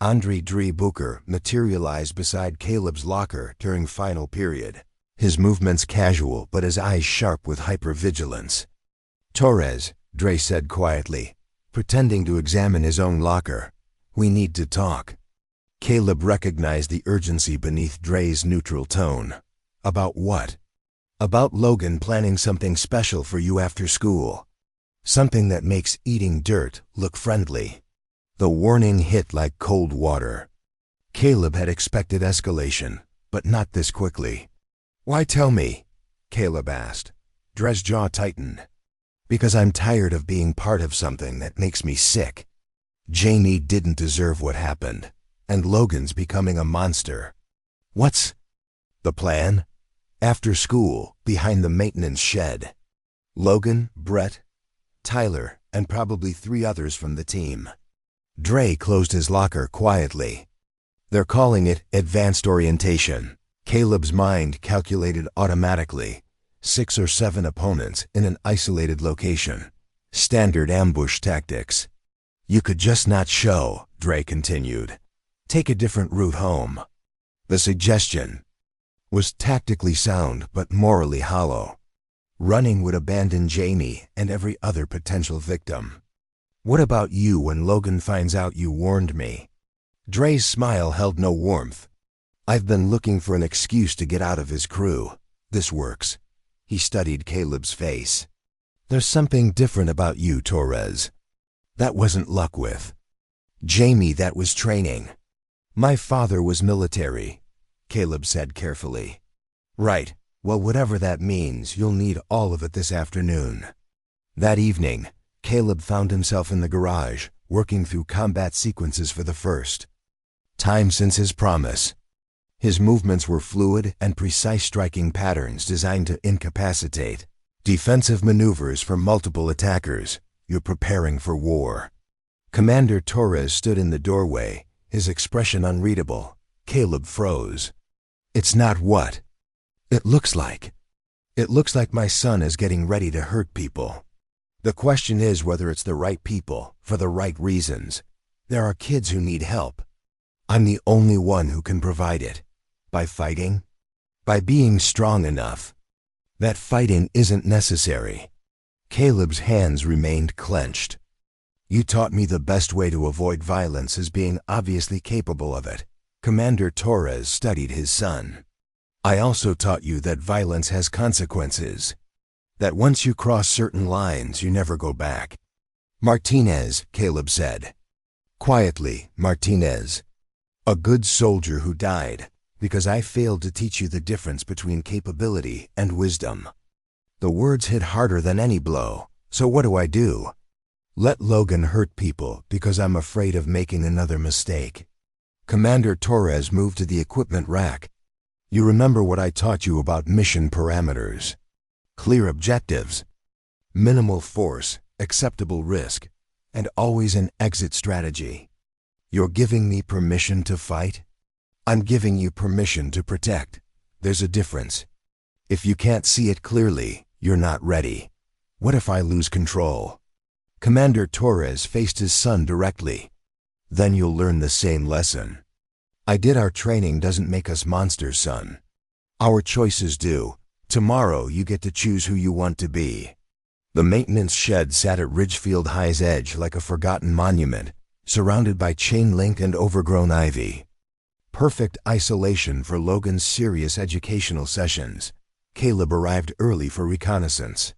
Andre Dre Booker materialized beside Caleb's locker during final period, his movements casual but his eyes sharp with hypervigilance. Torres, Dre said quietly, pretending to examine his own locker. We need to talk. Caleb recognized the urgency beneath Dre's neutral tone. About what? About Logan planning something special for you after school. Something that makes eating dirt look friendly. The warning hit like cold water. Caleb had expected escalation, but not this quickly. Why tell me? Caleb asked. Dre's jaw tightened. Because I'm tired of being part of something that makes me sick. Jamie didn't deserve what happened, and Logan's becoming a monster. What's the plan? After school, behind the maintenance shed. Logan, Brett, Tyler, and probably 3 others from the team. Dre closed his locker quietly. They're calling it advanced orientation. Caleb's mind calculated automatically. 6 or 7 opponents in an isolated location. Standard ambush tactics. You could just not show, Dre continued. Take a different route home. The suggestion was tactically sound but morally hollow. Running would abandon Jamie and every other potential victim. What about you when Logan finds out you warned me? Dre's smile held no warmth. I've been looking for an excuse to get out of his crew. This works. He studied Caleb's face. There's something different about you, Torres. That wasn't luck with Jamie, that was training. My father was military, Caleb said carefully. Right, well, whatever that means, you'll need all of it this afternoon. That evening, Caleb found himself in the garage, working through combat sequences for the first time since his promise. His movements were fluid and precise, striking patterns designed to incapacitate defensive maneuvers for multiple attackers. You're preparing for war. Commander Torres stood in the doorway, his expression unreadable. Caleb froze. It's not what it looks like. It looks like my son is getting ready to hurt people. The question is whether it's the right people, for the right reasons. There are kids who need help. I'm the only one who can provide it. By fighting? By being strong enough. That fighting isn't necessary. Caleb's hands remained clenched. You taught me the best way to avoid violence is being obviously capable of it. Commander Torres studied his son. I also taught you that violence has consequences. That once you cross certain lines, you never go back. Martinez, Caleb said. Quietly, Martinez. A good soldier who died, because I failed to teach you the difference between capability and wisdom. The words hit harder than any blow, so what do? Let Logan hurt people because I'm afraid of making another mistake. Commander Torres moved to the equipment rack. You remember what I taught you about mission parameters? Clear objectives, minimal force, acceptable risk, and always an exit strategy. You're giving me permission to fight? I'm giving you permission to protect. There's a difference. If you can't see it clearly, you're not ready. What if I lose control? Commander Torres faced his son directly. Then you'll learn the same lesson. Our training doesn't make us monsters, son. Our choices do. Tomorrow you get to choose who you want to be. The maintenance shed sat at Ridgefield High's edge like a forgotten monument, surrounded by chain link and overgrown ivy. Perfect isolation for Logan's serious educational sessions. Caleb arrived early for reconnaissance.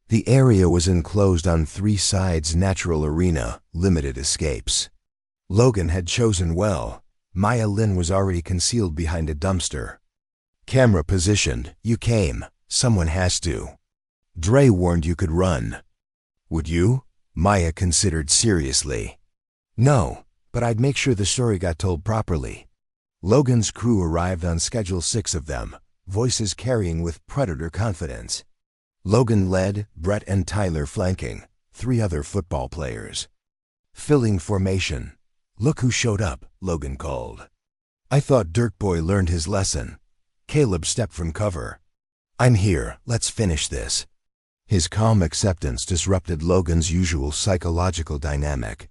The area was enclosed on 3 sides, natural arena, limited escapes. Logan had chosen well. Maya Lin was already concealed behind a dumpster. Camera positioned. You came. Someone has to. Dre warned you could run. Would you? Maya considered seriously. No, but I'd make sure the story got told properly. Logan's crew arrived on schedule, 6 of them, voices carrying with predator confidence. Logan led, Brett and Tyler flanking, 3 other football players. Filling formation. Look who showed up, Logan called. I thought Dirk Boy learned his lesson. Caleb stepped from cover. I'm here, let's finish this. His calm acceptance disrupted Logan's usual psychological dynamic.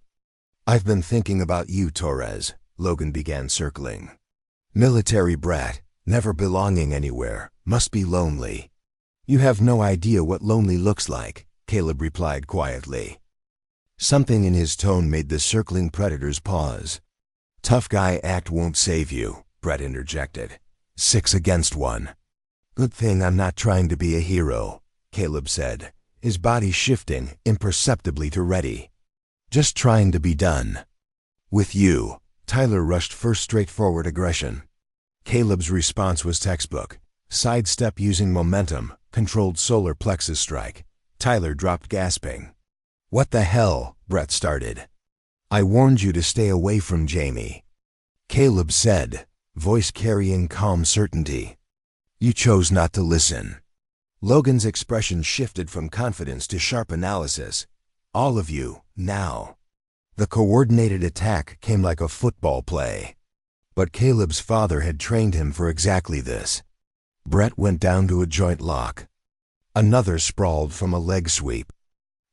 I've been thinking about you, Torres, Logan began, circling. Military brat, never belonging anywhere, must be lonely. You have no idea what lonely looks like, Caleb replied quietly. Something in his tone made the circling predators pause. Tough guy act won't save you, Brett interjected. 6 against 1. Good thing I'm not trying to be a hero, Caleb said, his body shifting imperceptibly to ready. Just trying to be done. With you, Tyler rushed first, straightforward aggression. Caleb's response was textbook. Sidestep using momentum, controlled solar plexus strike. Tyler dropped gasping. What the hell? Brett started. I warned you to stay away from Jamie, Caleb said, voice carrying calm certainty. You chose not to listen. Logan's expression shifted from confidence to sharp analysis. All of you, now. The coordinated attack came like a football play. But Caleb's father had trained him for exactly this. Brett went down to a joint lock. Another sprawled from a leg sweep.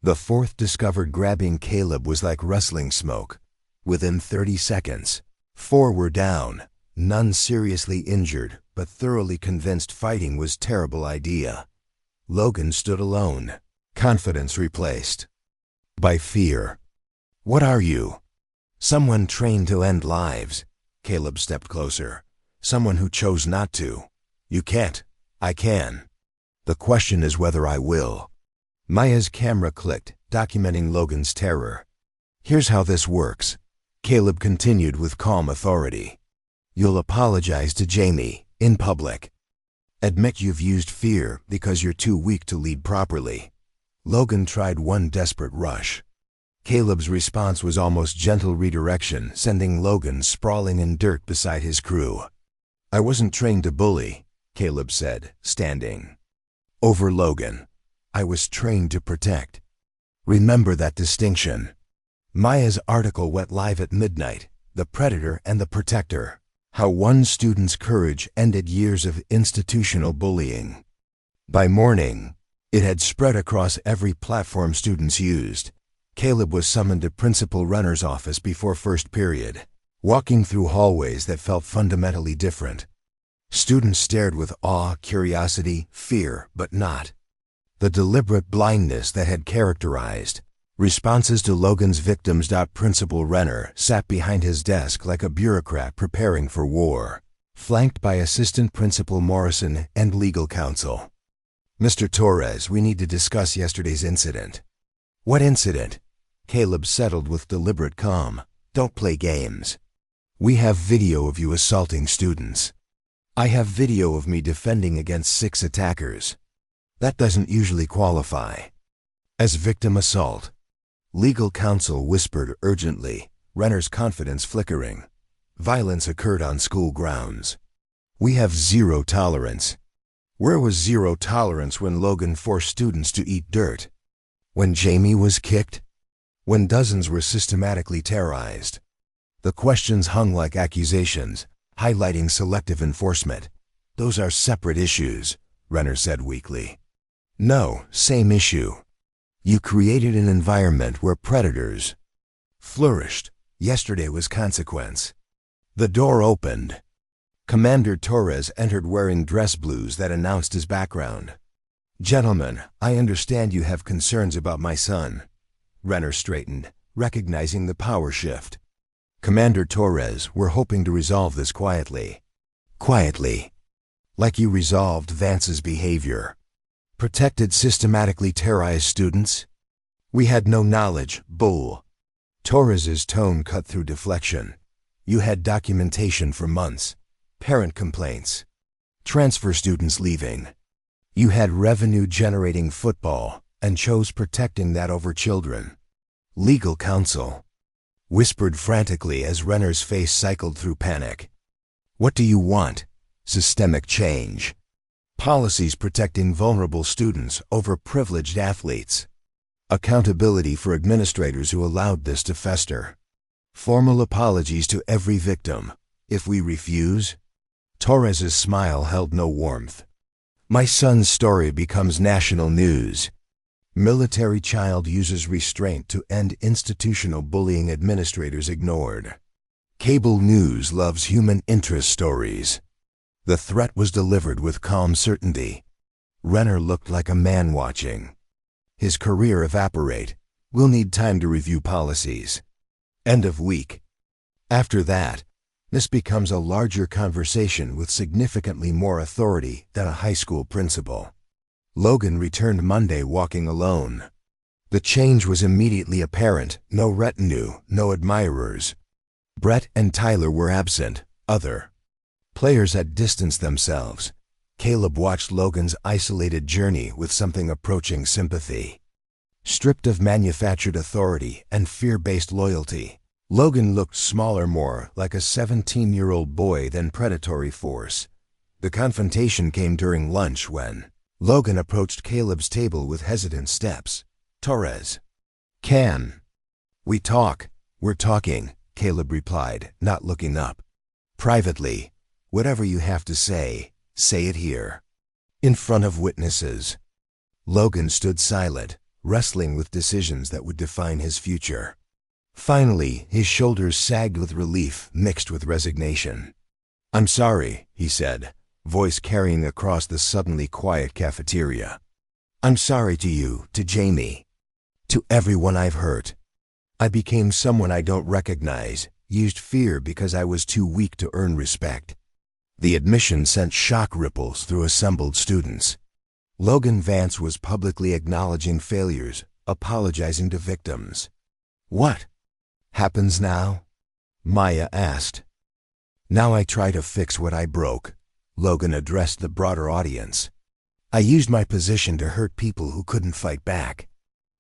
The 4th discovered grabbing Caleb was like wrestling smoke. Within 30 seconds, 4 were down, none seriously injured, but thoroughly convinced fighting was a terrible idea. Logan stood alone, confidence replaced by fear. What are you? Someone trained to end lives. Caleb stepped closer. Someone who chose not to. You can't. I can. The question is whether I will. Maya's camera clicked, documenting Logan's terror. Here's how this works. Caleb continued with calm authority. You'll apologize to Jamie, in public. Admit you've used fear because you're too weak to lead properly. Logan tried one desperate rush. Caleb's response was almost gentle redirection, sending Logan sprawling in dirt beside his crew. I wasn't trained to bully, Caleb said, standing over Logan. I was trained to protect. Remember that distinction. Maya's article went live at midnight, The Predator and the Protector. How one student's courage ended years of institutional bullying. By morning, it had spread across every platform students used. Caleb was summoned to Principal Runner's office before first period, walking through hallways that felt fundamentally different. Students stared with awe, curiosity, fear, but not the deliberate blindness that had characterized responses to Logan's victims. Principal Renner sat behind his desk like a bureaucrat preparing for war, flanked by Assistant Principal Morrison and legal counsel. Mr. Torres, we need to discuss yesterday's incident. What incident? Caleb settled with deliberate calm. Don't play games. We have video of you assaulting students. I have video of me defending against 6 attackers. That doesn't usually qualify as victim assault. Legal counsel whispered urgently, Renner's confidence flickering. Violence occurred on school grounds. We have zero tolerance. Where was zero tolerance when Logan forced students to eat dirt? When Jamie was kicked? When dozens were systematically terrorized? The questions hung like accusations, highlighting selective enforcement. Those are separate issues, Renner said weakly. No, same issue. You created an environment where predators flourished. Yesterday was consequence. The door opened. Commander Torres entered wearing dress blues that announced his background. Gentlemen, I understand you have concerns about my son. Renner straightened, recognizing the power shift. Commander Torres, we're hoping to resolve this quietly. Quietly. Like you resolved Vance's behavior. Protected systematically terrorized students? We had no knowledge, bull. Torres's tone cut through deflection. You had documentation for months. Parent complaints. Transfer students leaving. You had revenue-generating football and chose protecting that over children. Legal counsel whispered frantically as Renner's face cycled through panic. What do you want? Systemic change. Policies protecting vulnerable students over privileged athletes. Accountability for administrators who allowed this to fester. Formal apologies to every victim. If we refuse? Torres's smile held no warmth. My son's story becomes national news. Military child uses restraint to end institutional bullying, administrators ignored. Cable news loves human interest stories. The threat was delivered with calm certainty. Renner looked like a man watching his career evaporate. We'll need time to review policies. End of week. After that, this becomes a larger conversation with significantly more authority than a high school principal. Logan returned Monday walking alone. The change was immediately apparent. No retinue, no admirers. Brett and Tyler were absent. Other players had distanced themselves. Caleb watched Logan's isolated journey with something approaching sympathy. Stripped of manufactured authority and fear-based loyalty, Logan looked smaller, more like a 17-year-old boy than predatory force. The confrontation came during lunch when Logan approached Caleb's table with hesitant steps. Torres. Can we talk? We're talking, Caleb replied, not looking up. Privately. Whatever you have to say it here. In front of witnesses. Logan stood silent, wrestling with decisions that would define his future. Finally, his shoulders sagged with relief mixed with resignation. I'm sorry, he said, voice carrying across the suddenly quiet cafeteria. I'm sorry to you, to Jamie, to everyone I've hurt. I became someone I don't recognize, used fear because I was too weak to earn respect. The admission sent shock ripples through assembled students. Logan Vance was publicly acknowledging failures, apologizing to victims. "What happens now?" Maya asked. "Now I try to fix what I broke," Logan addressed the broader audience. "I used my position to hurt people who couldn't fight back.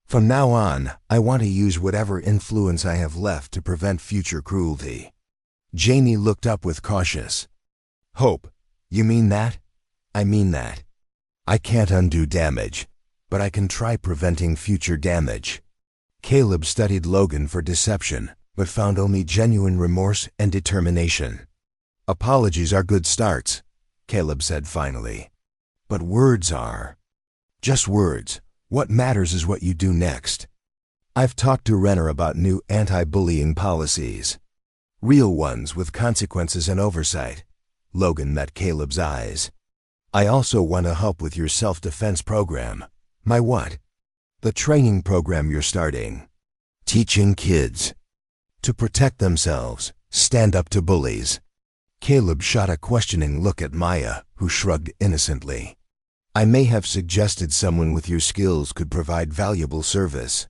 From now on, I want to use whatever influence I have left to prevent future cruelty." Jamie looked up with cautious hope. "You mean that?" "I mean that. I can't undo damage, but I can try preventing future damage." Caleb studied Logan for deception, but found only genuine remorse and determination. "Apologies are good starts," Caleb said finally. "But words are just words. What matters is what you do next. I've talked to Renner about new anti-bullying policies. Real ones with consequences and oversight." Logan met Caleb's eyes. "I also want to help with your self-defense program." "My what?" "The training program you're starting. Teaching kids to protect themselves, stand up to bullies." Caleb shot a questioning look at Maya, who shrugged innocently. "I may have suggested someone with your skills could provide valuable service."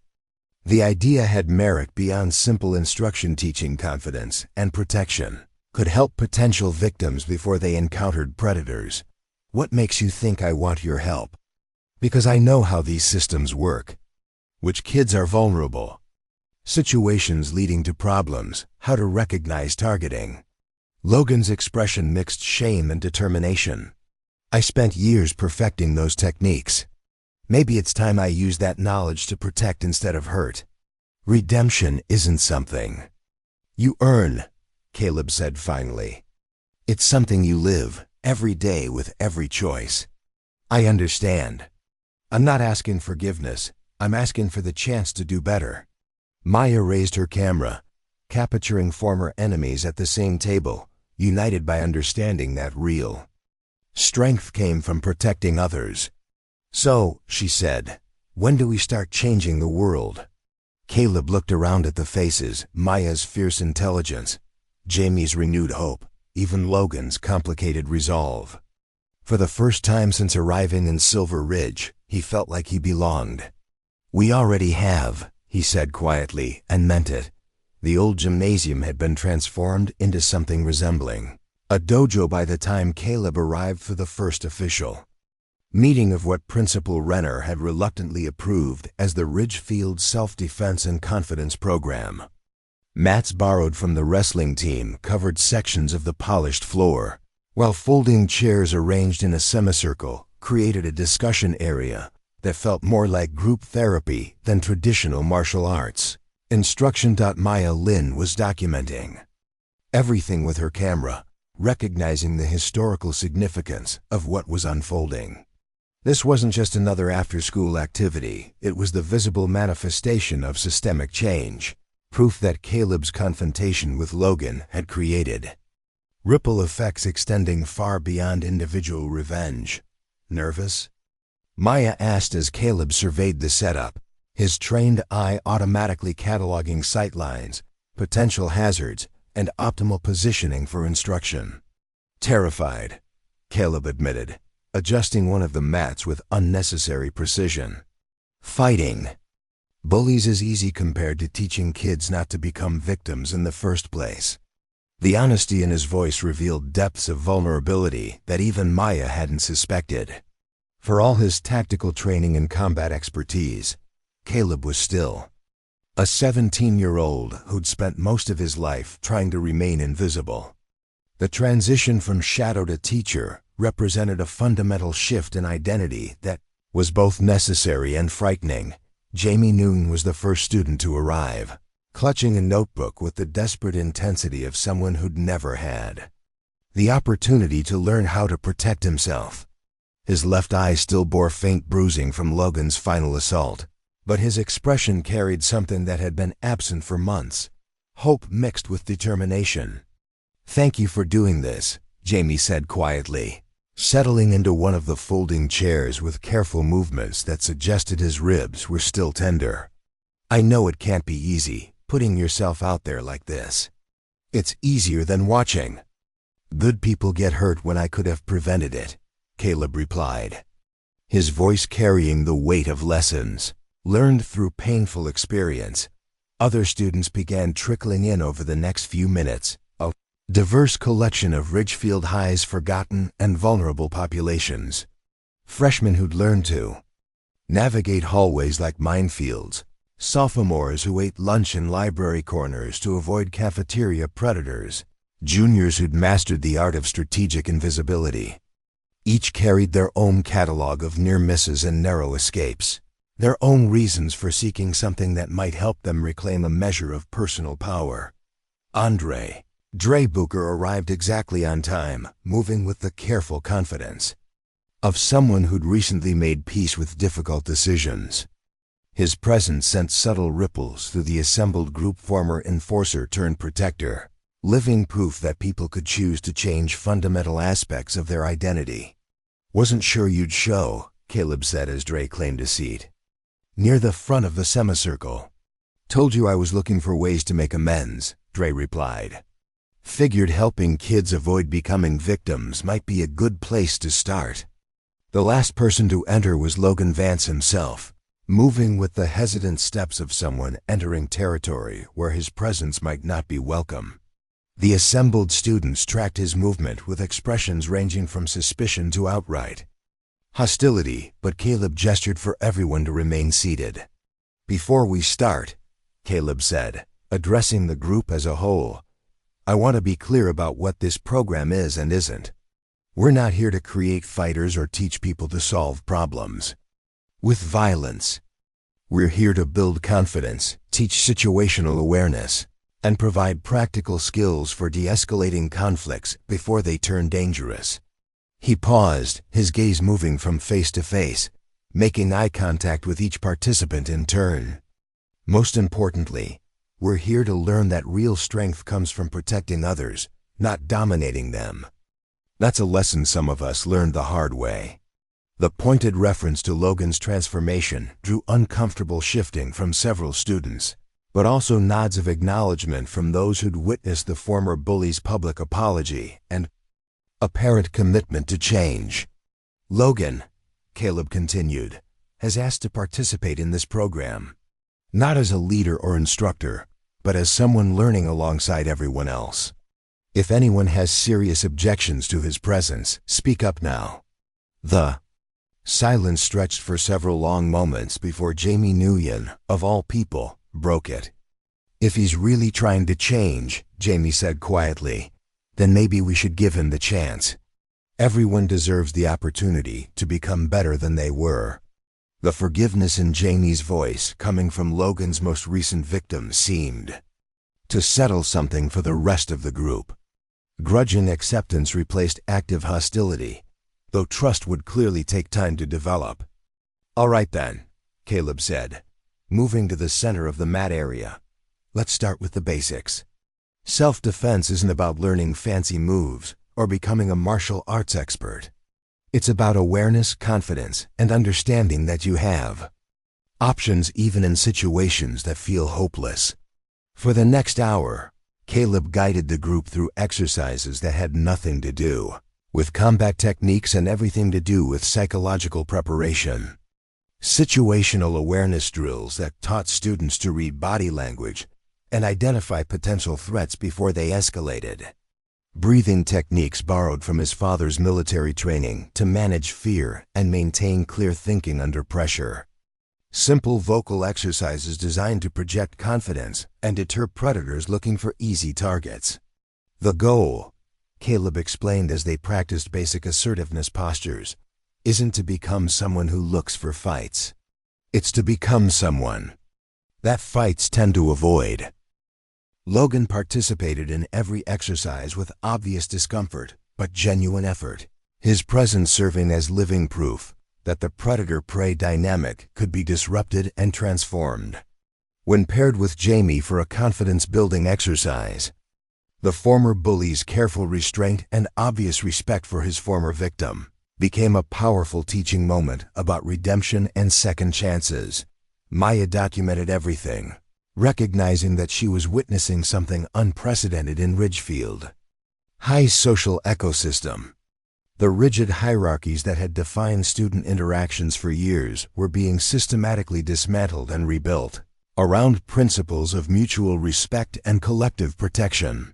The idea had merit beyond simple instruction. Teaching confidence and protection could help potential victims before they encountered predators. "What makes you think I want your help?" "Because I know how these systems work. Which kids are vulnerable. Situations leading to problems, how to recognize targeting." Logan's expression mixed shame and determination. "I spent years perfecting those techniques. Maybe it's time I use that knowledge to protect instead of hurt. Redemption isn't something you earn," Caleb said finally. "It's something you live every day with every choice." "I understand. I'm not asking forgiveness. I'm asking for the chance to do better." Maya raised her camera, capturing former enemies at the same table, united by understanding that real strength came from protecting others. "So," she said, "when do we start changing the world?" Caleb looked around at the faces, Maya's fierce intelligence, Jamie's renewed hope, even Logan's complicated resolve. For the first time since arriving in Silver Ridge, he felt like he belonged. "We already have," he said quietly, and meant it. The old gymnasium had been transformed into something resembling a dojo by the time Caleb arrived for the first official meeting of what Principal Renner had reluctantly approved as the Ridgefield Self-Defense and Confidence Program. Mats borrowed from the wrestling team covered sections of the polished floor, while folding chairs arranged in a semicircle created a discussion area that felt more like group therapy than traditional martial arts. Instruction. Maya Lin was documenting everything with her camera, recognizing the historical significance of what was unfolding. This wasn't just another after-school activity, it was the visible manifestation of systemic change, proof that Caleb's confrontation with Logan had created ripple effects extending far beyond individual revenge. "Nervous?" Maya asked as Caleb surveyed the setup, his trained eye automatically cataloging sightlines, potential hazards, and optimal positioning for instruction. "Terrified," Caleb admitted, adjusting one of the mats with unnecessary precision. "Fighting bullies is easy compared to teaching kids not to become victims in the first place." The honesty in his voice revealed depths of vulnerability that even Maya hadn't suspected. For all his tactical training and combat expertise, Caleb was still a 17-year-old who'd spent most of his life trying to remain invisible. The transition from shadow to teacher represented a fundamental shift in identity that was both necessary and frightening. Jamie Noon was the first student to arrive, clutching a notebook with the desperate intensity of someone who'd never had the opportunity to learn how to protect himself. His left eye still bore faint bruising from Logan's final assault, but his expression carried something that had been absent for months, hope mixed with determination. "Thank you for doing this," Jamie said quietly, settling into one of the folding chairs with careful movements that suggested his ribs were still tender. "I know it can't be easy, putting yourself out there like this. It's easier than watching Good people get hurt when I could have prevented it, Caleb replied, his voice carrying the weight of lessons learned through painful experience. Other students began trickling in over the next few minutes, a diverse collection of Ridgefield High's forgotten and vulnerable populations. Freshmen who'd learned to navigate hallways like minefields, sophomores who ate lunch in library corners to avoid cafeteria predators, juniors who'd mastered the art of strategic invisibility. Each carried their own catalog of near misses and narrow escapes, their own reasons for seeking something that might help them reclaim a measure of personal power. Andre Booker arrived exactly on time, moving with the careful confidence of someone who'd recently made peace with difficult decisions. His presence sent subtle ripples through the assembled group. Former enforcer turned protector, living proof that people could choose to change fundamental aspects of their identity. Wasn't sure you'd show, Caleb said as Dre claimed a seat near the front of the semicircle. Told you I was looking for ways to make amends, Dre replied. Figured helping kids avoid becoming victims might be a good place to start. The last person to enter was Logan Vance himself, moving with the hesitant steps of someone entering territory where his presence might not be welcome. The assembled students tracked his movement with expressions ranging from suspicion to outright hostility, but Caleb gestured for everyone to remain seated. Before we start, Caleb said, addressing the group as a whole, I want to be clear about what this program is and isn't. We're not here to create fighters or teach people to solve problems with violence. We're here to build confidence, teach situational awareness, and provide practical skills for de-escalating conflicts before they turn dangerous. He paused, his gaze moving from face to face, making eye contact with each participant in turn. Most importantly, we're here to learn that real strength comes from protecting others, not dominating them. That's a lesson some of us learned the hard way. The pointed reference to Logan's transformation drew uncomfortable shifting from several students, but also nods of acknowledgement from those who'd witnessed the former bully's public apology and apparent commitment to change. Logan, Caleb continued, has asked to participate in this program, not as a leader or instructor, but as someone learning alongside everyone else. If anyone has serious objections to his presence, speak up now. The silence stretched for several long moments before Jamie Nguyen, of all people, broke it. If he's really trying to change, Jamie said quietly, then maybe we should give him the chance. Everyone deserves the opportunity to become better than they were. The forgiveness in Jamie's voice, coming from Logan's most recent victim, seemed to settle something for the rest of the group. Grudging acceptance replaced active hostility, though trust would clearly take time to develop. All right then, Caleb said, moving to the center of the mat area. Let's start with the basics. Self-defense isn't about learning fancy moves or becoming a martial arts expert. It's about awareness, confidence, and understanding that you have options even in situations that feel hopeless. For the next hour, Caleb guided the group through exercises that had nothing to do with combat techniques and everything to do with psychological preparation. Situational awareness drills that taught students to read body language and identify potential threats before they escalated. Breathing techniques borrowed from his father's military training to manage fear and maintain clear thinking under pressure. Simple vocal exercises designed to project confidence and deter predators looking for easy targets. The goal, Caleb explained as they practiced basic assertiveness postures, isn't to become someone who looks for fights. It's to become someone that fights tend to avoid. Logan participated in every exercise with obvious discomfort, but genuine effort, his presence serving as living proof that the predator-prey dynamic could be disrupted and transformed. When paired with Jamie for a confidence-building exercise, the former bully's careful restraint and obvious respect for his former victim became a powerful teaching moment about redemption and second chances. Maya documented everything, recognizing that she was witnessing something unprecedented in Ridgefield High social ecosystem. The rigid hierarchies that had defined student interactions for years were being systematically dismantled and rebuilt around principles of mutual respect and collective protection.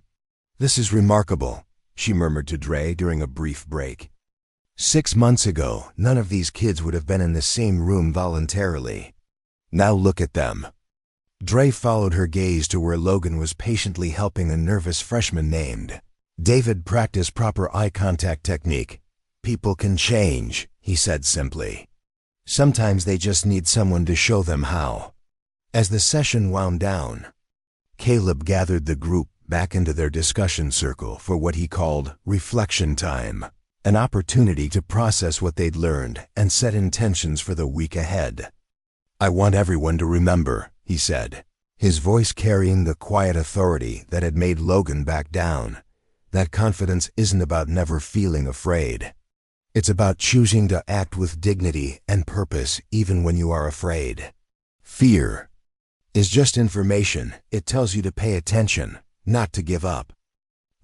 "This is remarkable," she murmured to Dre during a brief break. 6 months ago, none of these kids would have been in the same room voluntarily. Now look at them. Dre followed her gaze to where Logan was patiently helping a nervous freshman named David practice proper eye contact technique. "People can change," he said simply. "Sometimes they just need someone to show them how." As the session wound down, Caleb gathered the group back into their discussion circle for what he called reflection time, an opportunity to process what they'd learned and set intentions for the week ahead. "I want everyone to remember," he said, his voice carrying the quiet authority that had made Logan back down, "that confidence isn't about never feeling afraid. It's about choosing to act with dignity and purpose even when you are afraid. Fear is just information. It tells you to pay attention, not to give up."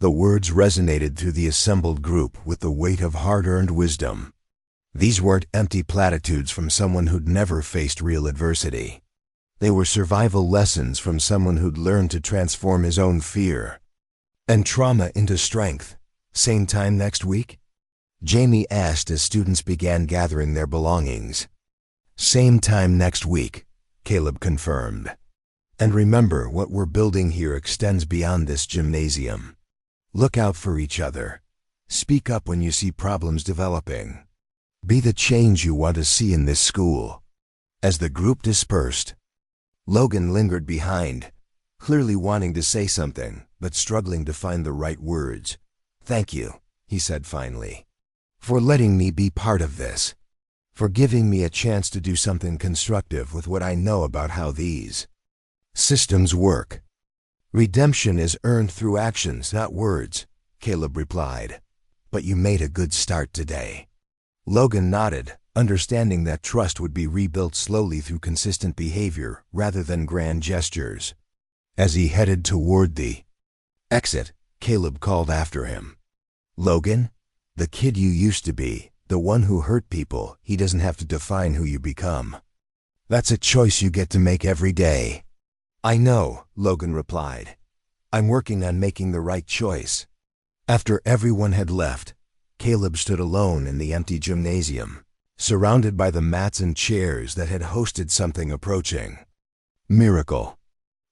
The words resonated through the assembled group with the weight of hard-earned wisdom. These weren't empty platitudes from someone who'd never faced real adversity. They were survival lessons from someone who'd learned to transform his own fear and trauma into strength. "Same time next week?" Jamie asked as students began gathering their belongings. "Same time next week," Caleb confirmed. "And remember, what we're building here extends beyond this gymnasium. Look out for each other. Speak up when you see problems developing. Be the change you want to see in this school." As the group dispersed, Logan lingered behind, clearly wanting to say something, but struggling to find the right words. "Thank you," he said finally, "for letting me be part of this, for giving me a chance to do something constructive with what I know about how these systems work." "Redemption is earned through actions, not words," Caleb replied. "But you made a good start today." Logan nodded, understanding that trust would be rebuilt slowly through consistent behavior rather than grand gestures. As he headed toward the exit, Caleb called after him. "Logan, the kid you used to be, the one who hurt people, he doesn't have to define who you become. That's a choice you get to make every day." "I know," Logan replied. "I'm working on making the right choice." After everyone had left, Caleb stood alone in the empty gymnasium, surrounded by the mats and chairs that had hosted something approaching. Miracle.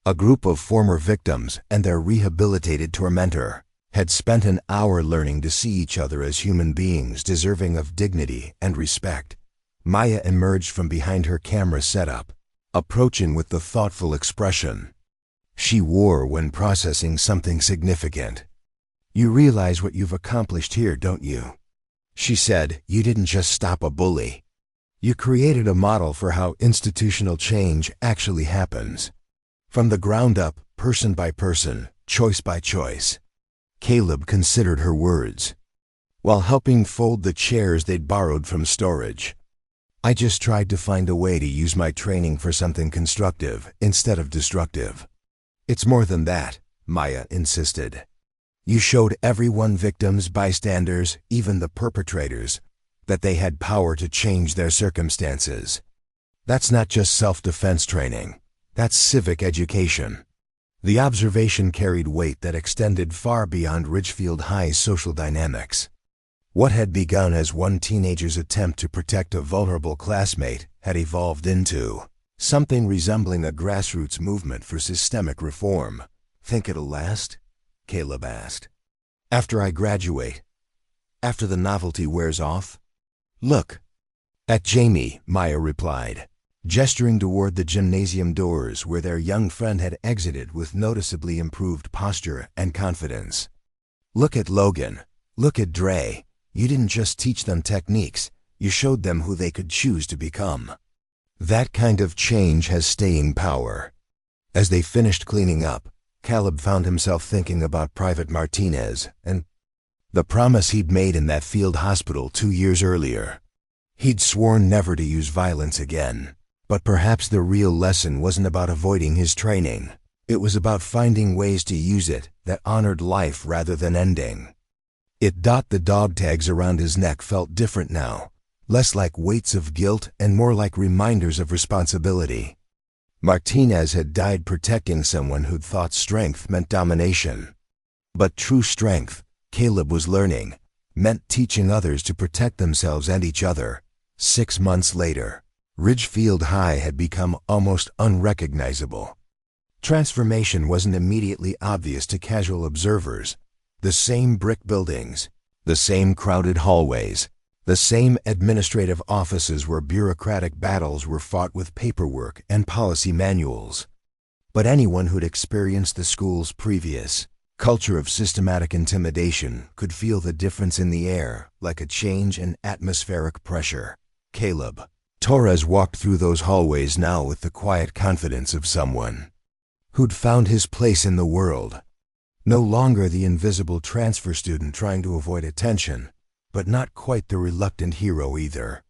A group of former victims and their rehabilitated tormentor had spent an hour learning to see each other as human beings deserving of dignity and respect. Maya emerged from behind her camera setup, approaching with the thoughtful expression she wore when processing something significant. "You realize what you've accomplished here, don't you?" she said. "You didn't just stop a bully. You created a model for how institutional change actually happens. From the ground up, person by person, choice by choice." Caleb considered her words, while helping fold the chairs they'd borrowed from storage. "I just tried to find a way to use my training for something constructive instead of destructive." "It's more than that," Maya insisted. "You showed everyone, victims, bystanders, even the perpetrators, that they had power to change their circumstances. That's not just self-defense training. That's civic education." The observation carried weight that extended far beyond Ridgefield High's social dynamics. What had begun as one teenager's attempt to protect a vulnerable classmate had evolved into something resembling a grassroots movement for systemic reform. "Think it'll last?" Caleb asked. "After I graduate? After the novelty wears off?" "Look at Jamie," Maya replied, gesturing toward the gymnasium doors where their young friend had exited with noticeably improved posture and confidence. "Look at Logan. Look at Dre. You didn't just teach them techniques, you showed them who they could choose to become. That kind of change has staying power." As they finished cleaning up, Caleb found himself thinking about Private Martinez and the promise he'd made in that field hospital 2 years earlier. He'd sworn never to use violence again. But perhaps the real lesson wasn't about avoiding his training. It was about finding ways to use it that honored life rather than ending The dog tags around his neck felt different now, less like weights of guilt and more like reminders of responsibility. Martinez had died protecting someone who'd thought strength meant domination. But true strength, Caleb was learning, meant teaching others to protect themselves and each other. 6 months later, Ridgefield High had become almost unrecognizable. Transformation wasn't immediately obvious to casual observers. The same brick buildings, the same crowded hallways, the same administrative offices where bureaucratic battles were fought with paperwork and policy manuals. But anyone who'd experienced the school's previous culture of systematic intimidation could feel the difference in the air, like a change in atmospheric pressure. Caleb Torres walked through those hallways now with the quiet confidence of someone who'd found his place in the world. No longer the invisible transfer student trying to avoid attention, but not quite the reluctant hero either.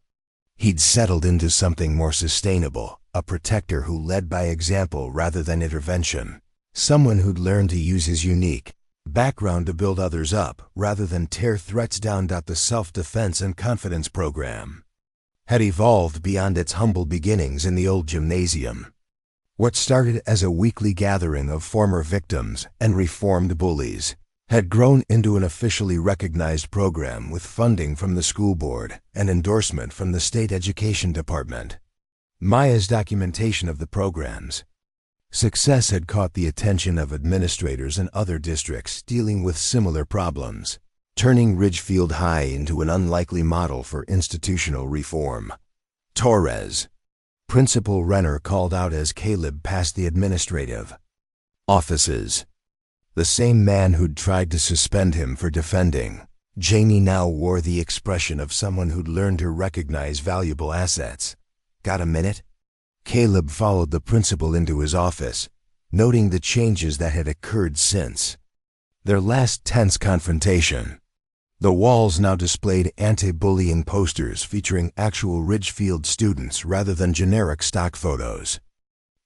He'd settled into something more sustainable, a protector who led by example rather than intervention. Someone who'd learned to use his unique background to build others up rather than tear threats down. The self-defense and confidence program had evolved beyond its humble beginnings in the old gymnasium. What started as a weekly gathering of former victims and reformed bullies had grown into an officially recognized program with funding from the school board and endorsement from the state education department. Maya's documentation of the program's success had caught the attention of administrators in other districts dealing with similar problems, turning Ridgefield High into an unlikely model for institutional reform. Torres, Principal Renner, called out as Caleb passed the administrative offices. The same man who'd tried to suspend him for defending Janie now wore the expression of someone who'd learned to recognize valuable assets. "Got a minute?" Caleb followed the principal into his office, noting the changes that had occurred since their last tense confrontation. The walls now displayed anti-bullying posters featuring actual Ridgefield students rather than generic stock photos.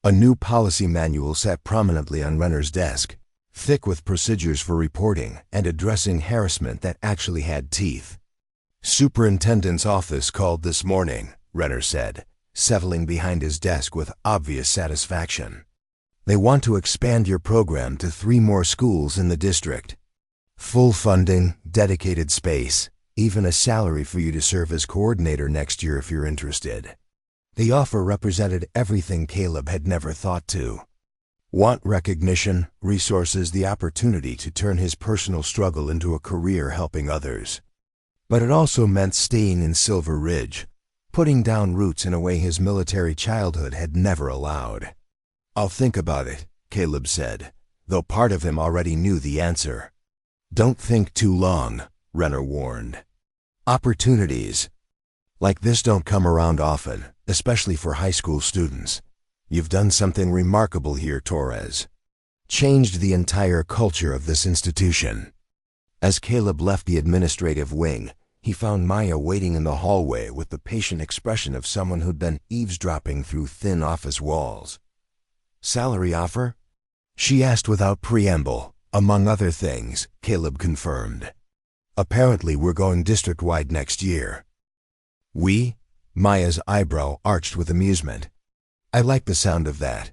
A new policy manual sat prominently on Renner's desk, thick with procedures for reporting and addressing harassment that actually had teeth. "Superintendent's office called this morning," Renner said, settling behind his desk with obvious satisfaction. "They want to expand your program to 3 more schools in the district. Full funding, dedicated space, even a salary for you to serve as coordinator next year if you're interested." The offer represented everything Caleb had never thought to want: recognition, resources, the opportunity to turn his personal struggle into a career helping others. But it also meant staying in Silver Ridge, putting down roots in a way his military childhood had never allowed. "I'll think about it," Caleb said, though part of him already knew the answer. "Don't think too long," Renner warned. "Opportunities like this don't come around often, especially for high school students. You've done something remarkable here, Torres. Changed the entire culture of this institution." As Caleb left the administrative wing, he found Maya waiting in the hallway with the patient expression of someone who'd been eavesdropping through thin office walls. "Salary offer?" she asked without preamble. "Among other things," Caleb confirmed. "Apparently we're going district-wide next year." "We?" Maya's eyebrow arched with amusement. "I like the sound of that.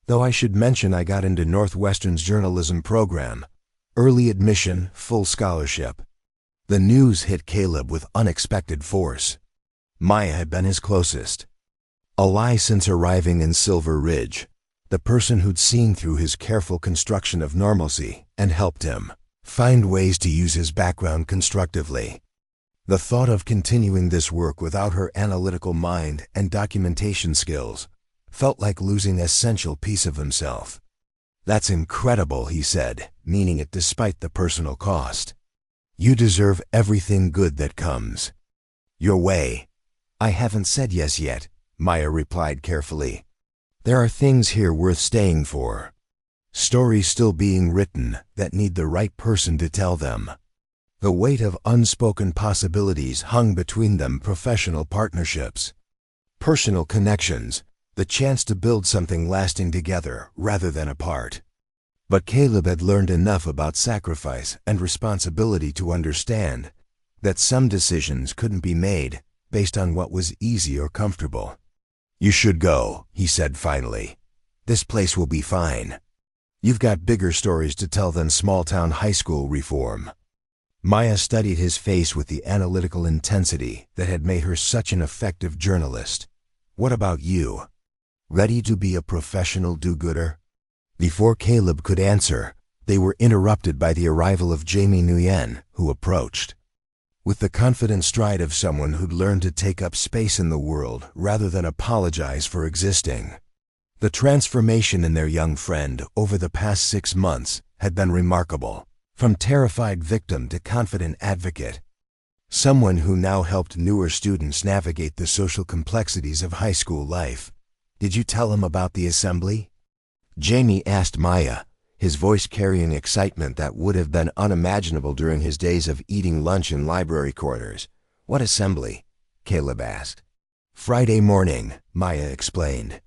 Though I should mention I got into Northwestern's journalism program. Early admission, full scholarship." The news hit Caleb with unexpected force. Maya had been his closest ally since arriving in Silver Ridge, the person who'd seen through his careful construction of normalcy and helped him find ways to use his background constructively. The thought of continuing this work without her analytical mind and documentation skills felt like losing an essential piece of himself. "That's incredible," he said, meaning it despite the personal cost. "You deserve everything good that comes your way." "I haven't said yes yet," Maya replied carefully. "There are things here worth staying for. Stories still being written that need the right person to tell them." The weight of unspoken possibilities hung between them: professional partnerships, personal connections, the chance to build something lasting together rather than apart. But Caleb had learned enough about sacrifice and responsibility to understand that some decisions couldn't be made based on what was easy or comfortable. "You should go," he said finally. "This place will be fine. You've got bigger stories to tell than small-town high school reform." Maya studied his face with the analytical intensity that had made her such an effective journalist. "What about you? Ready to be a professional do-gooder?" Before Caleb could answer, they were interrupted by the arrival of Jamie Nguyen, who approached. With the confident stride of someone who'd learned to take up space in the world rather than apologize for existing. The transformation in their young friend over the past 6 months had been remarkable. From terrified victim to confident advocate. Someone who now helped newer students navigate the social complexities of high school life. "Did you tell him about the assembly?" Jamie asked Maya, his voice carrying excitement that would have been unimaginable during his days of eating lunch in library corridors. "What assembly?" Caleb asked. "Friday morning," Maya explained.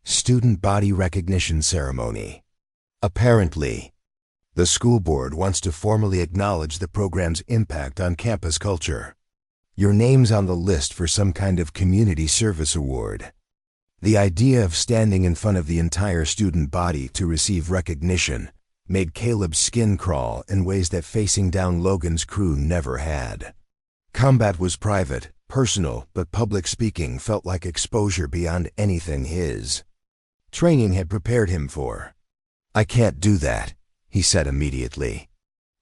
"Student body recognition ceremony. Apparently, the school board wants to formally acknowledge the program's impact on campus culture. Your name's on the list for some kind of community service award." The idea of standing in front of the entire student body to receive recognition made Caleb's skin crawl in ways that facing down Logan's crew never had. Combat was private, personal, but public speaking felt like exposure beyond anything his training had prepared him for. "I can't do that," he said immediately.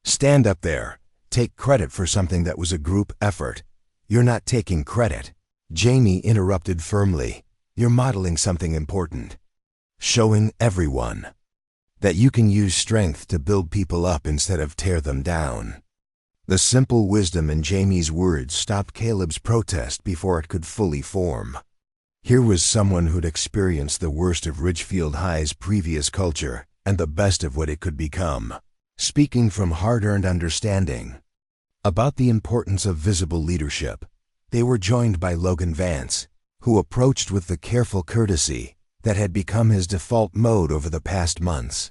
"Stand up there. Take credit for something that was a group effort. You're not taking credit." Jamie interrupted firmly. "You're modeling something important. Showing everyone that you can use strength to build people up instead of tear them down." The simple wisdom in Jamie's words stopped Caleb's protest before it could fully form. Here was someone who'd experienced the worst of Ridgefield High's previous culture and the best of what it could become, speaking from hard-earned understanding. About the importance of visible leadership, they were joined by Logan Vance, who approached with the careful courtesy that had become his default mode over the past months.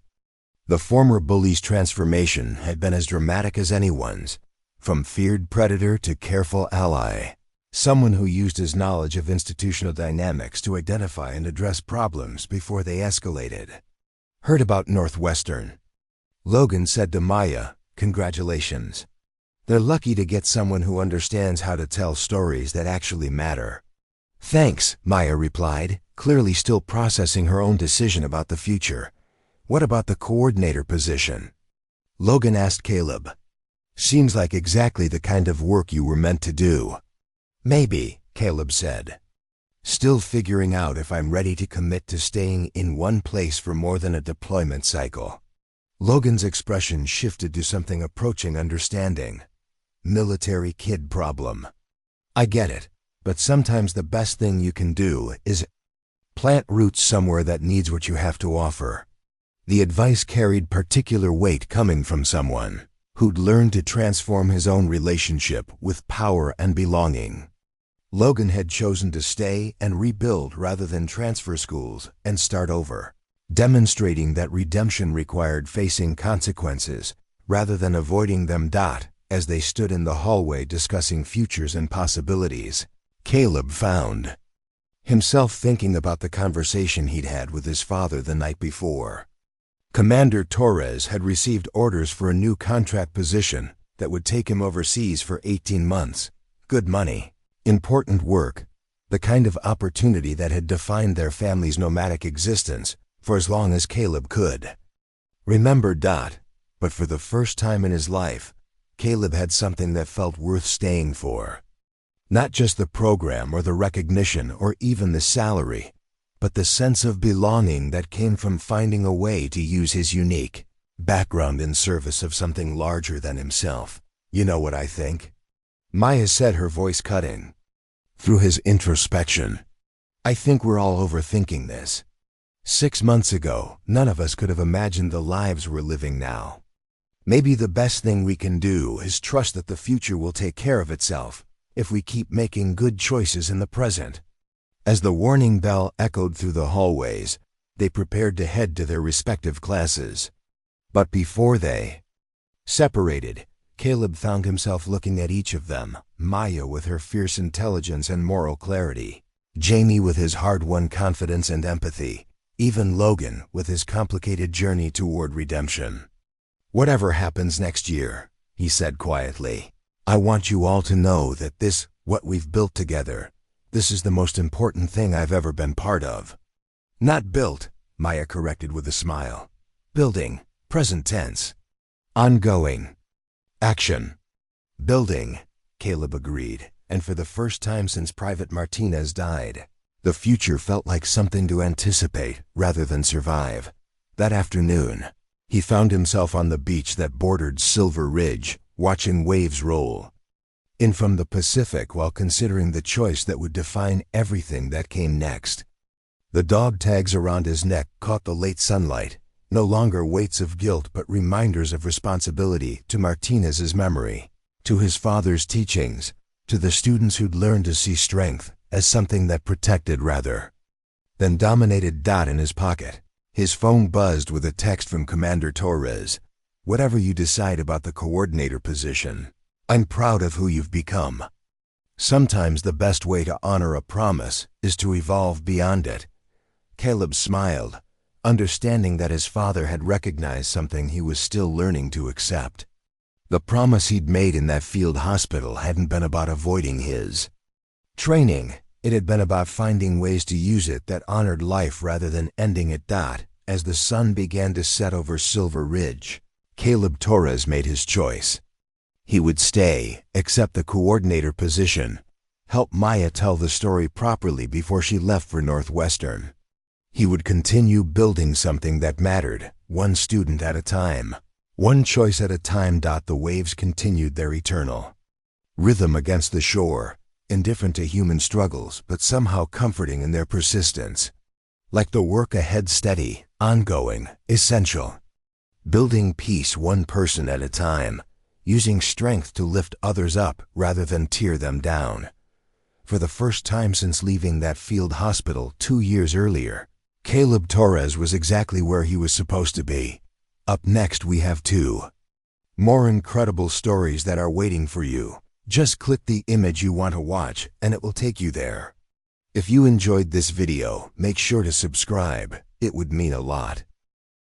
The former bully's transformation had been as dramatic as anyone's, from feared predator to careful ally, someone who used his knowledge of institutional dynamics to identify and address problems before they escalated. "Heard about Northwestern?" Logan said to Maya, "Congratulations. They're lucky to get someone who understands how to tell stories that actually matter." "Thanks," Maya replied, clearly still processing her own decision about the future. "What about the coordinator position?" Logan asked Caleb. "Seems like exactly the kind of work you were meant to do." "Maybe," Caleb said. "Still figuring out if I'm ready to commit to staying in one place for more than a deployment cycle." Logan's expression shifted to something approaching understanding. "Military kid problem. I get it. But sometimes the best thing you can do is plant roots somewhere that needs what you have to offer." The advice carried particular weight coming from someone who'd learned to transform his own relationship with power and belonging. Logan had chosen to stay and rebuild rather than transfer schools and start over, demonstrating that redemption required facing consequences rather than avoiding them. As they stood in the hallway discussing futures and possibilities, Caleb found himself thinking about the conversation he'd had with his father the night before. Commander Torres had received orders for a new contract position that would take him overseas for 18 months. Good money, important work, the kind of opportunity that had defined their family's nomadic existence for as long as Caleb could remember. But for the first time in his life, Caleb had something that felt worth staying for. Not just the program or the recognition or even the salary, but the sense of belonging that came from finding a way to use his unique background in service of something larger than himself. "You know what I think?" Maya said, her voice cutting through his introspection. "I think we're all overthinking this. 6 months ago, none of us could have imagined the lives we're living now. Maybe the best thing we can do is trust that the future will take care of itself if we keep making good choices in the present." As the warning bell echoed through the hallways, they prepared to head to their respective classes. But before they separated, Caleb found himself looking at each of them, Maya with her fierce intelligence and moral clarity, Jamie with his hard-won confidence and empathy, even Logan with his complicated journey toward redemption. "Whatever happens next year," he said quietly, "I want you all to know that what we've built together, this is the most important thing I've ever been part of." "Not built," Maya corrected with a smile. "Building, present tense. Ongoing. Action." "Building," Caleb agreed, and for the first time since Private Martinez died, the future felt like something to anticipate rather than survive. That afternoon, he found himself on the beach that bordered Silver Ridge, watching waves roll in from the Pacific while considering the choice that would define everything that came next. The dog tags around his neck caught the late sunlight, no longer weights of guilt but reminders of responsibility to Martinez's memory, to his father's teachings, to the students who'd learned to see strength as something that protected rather than dominated. In his pocket, his phone buzzed with a text from Commander Torres. "Whatever you decide about the coordinator position, I'm proud of who you've become. Sometimes the best way to honor a promise is to evolve beyond it." Caleb smiled, understanding that his father had recognized something he was still learning to accept. The promise he'd made in that field hospital hadn't been about avoiding his training. It had been about finding ways to use it that honored life rather than ending it. As the sun began to set over Silver Ridge, Caleb Torres made his choice. He would stay, accept the coordinator position, help Maya tell the story properly before she left for Northwestern. He would continue building something that mattered, one student at a time, one choice at a time. The waves continued their eternal rhythm against the shore, indifferent to human struggles but somehow comforting in their persistence. Like the work ahead, steady, ongoing, essential. Building peace one person at a time, using strength to lift others up rather than tear them down. For the first time since leaving that field hospital 2 years earlier, Caleb Torres was exactly where he was supposed to be. Up next we have 2 more incredible stories that are waiting for you. Just click the image you want to watch and it will take you there. If you enjoyed this video, make sure to subscribe. It would mean a lot.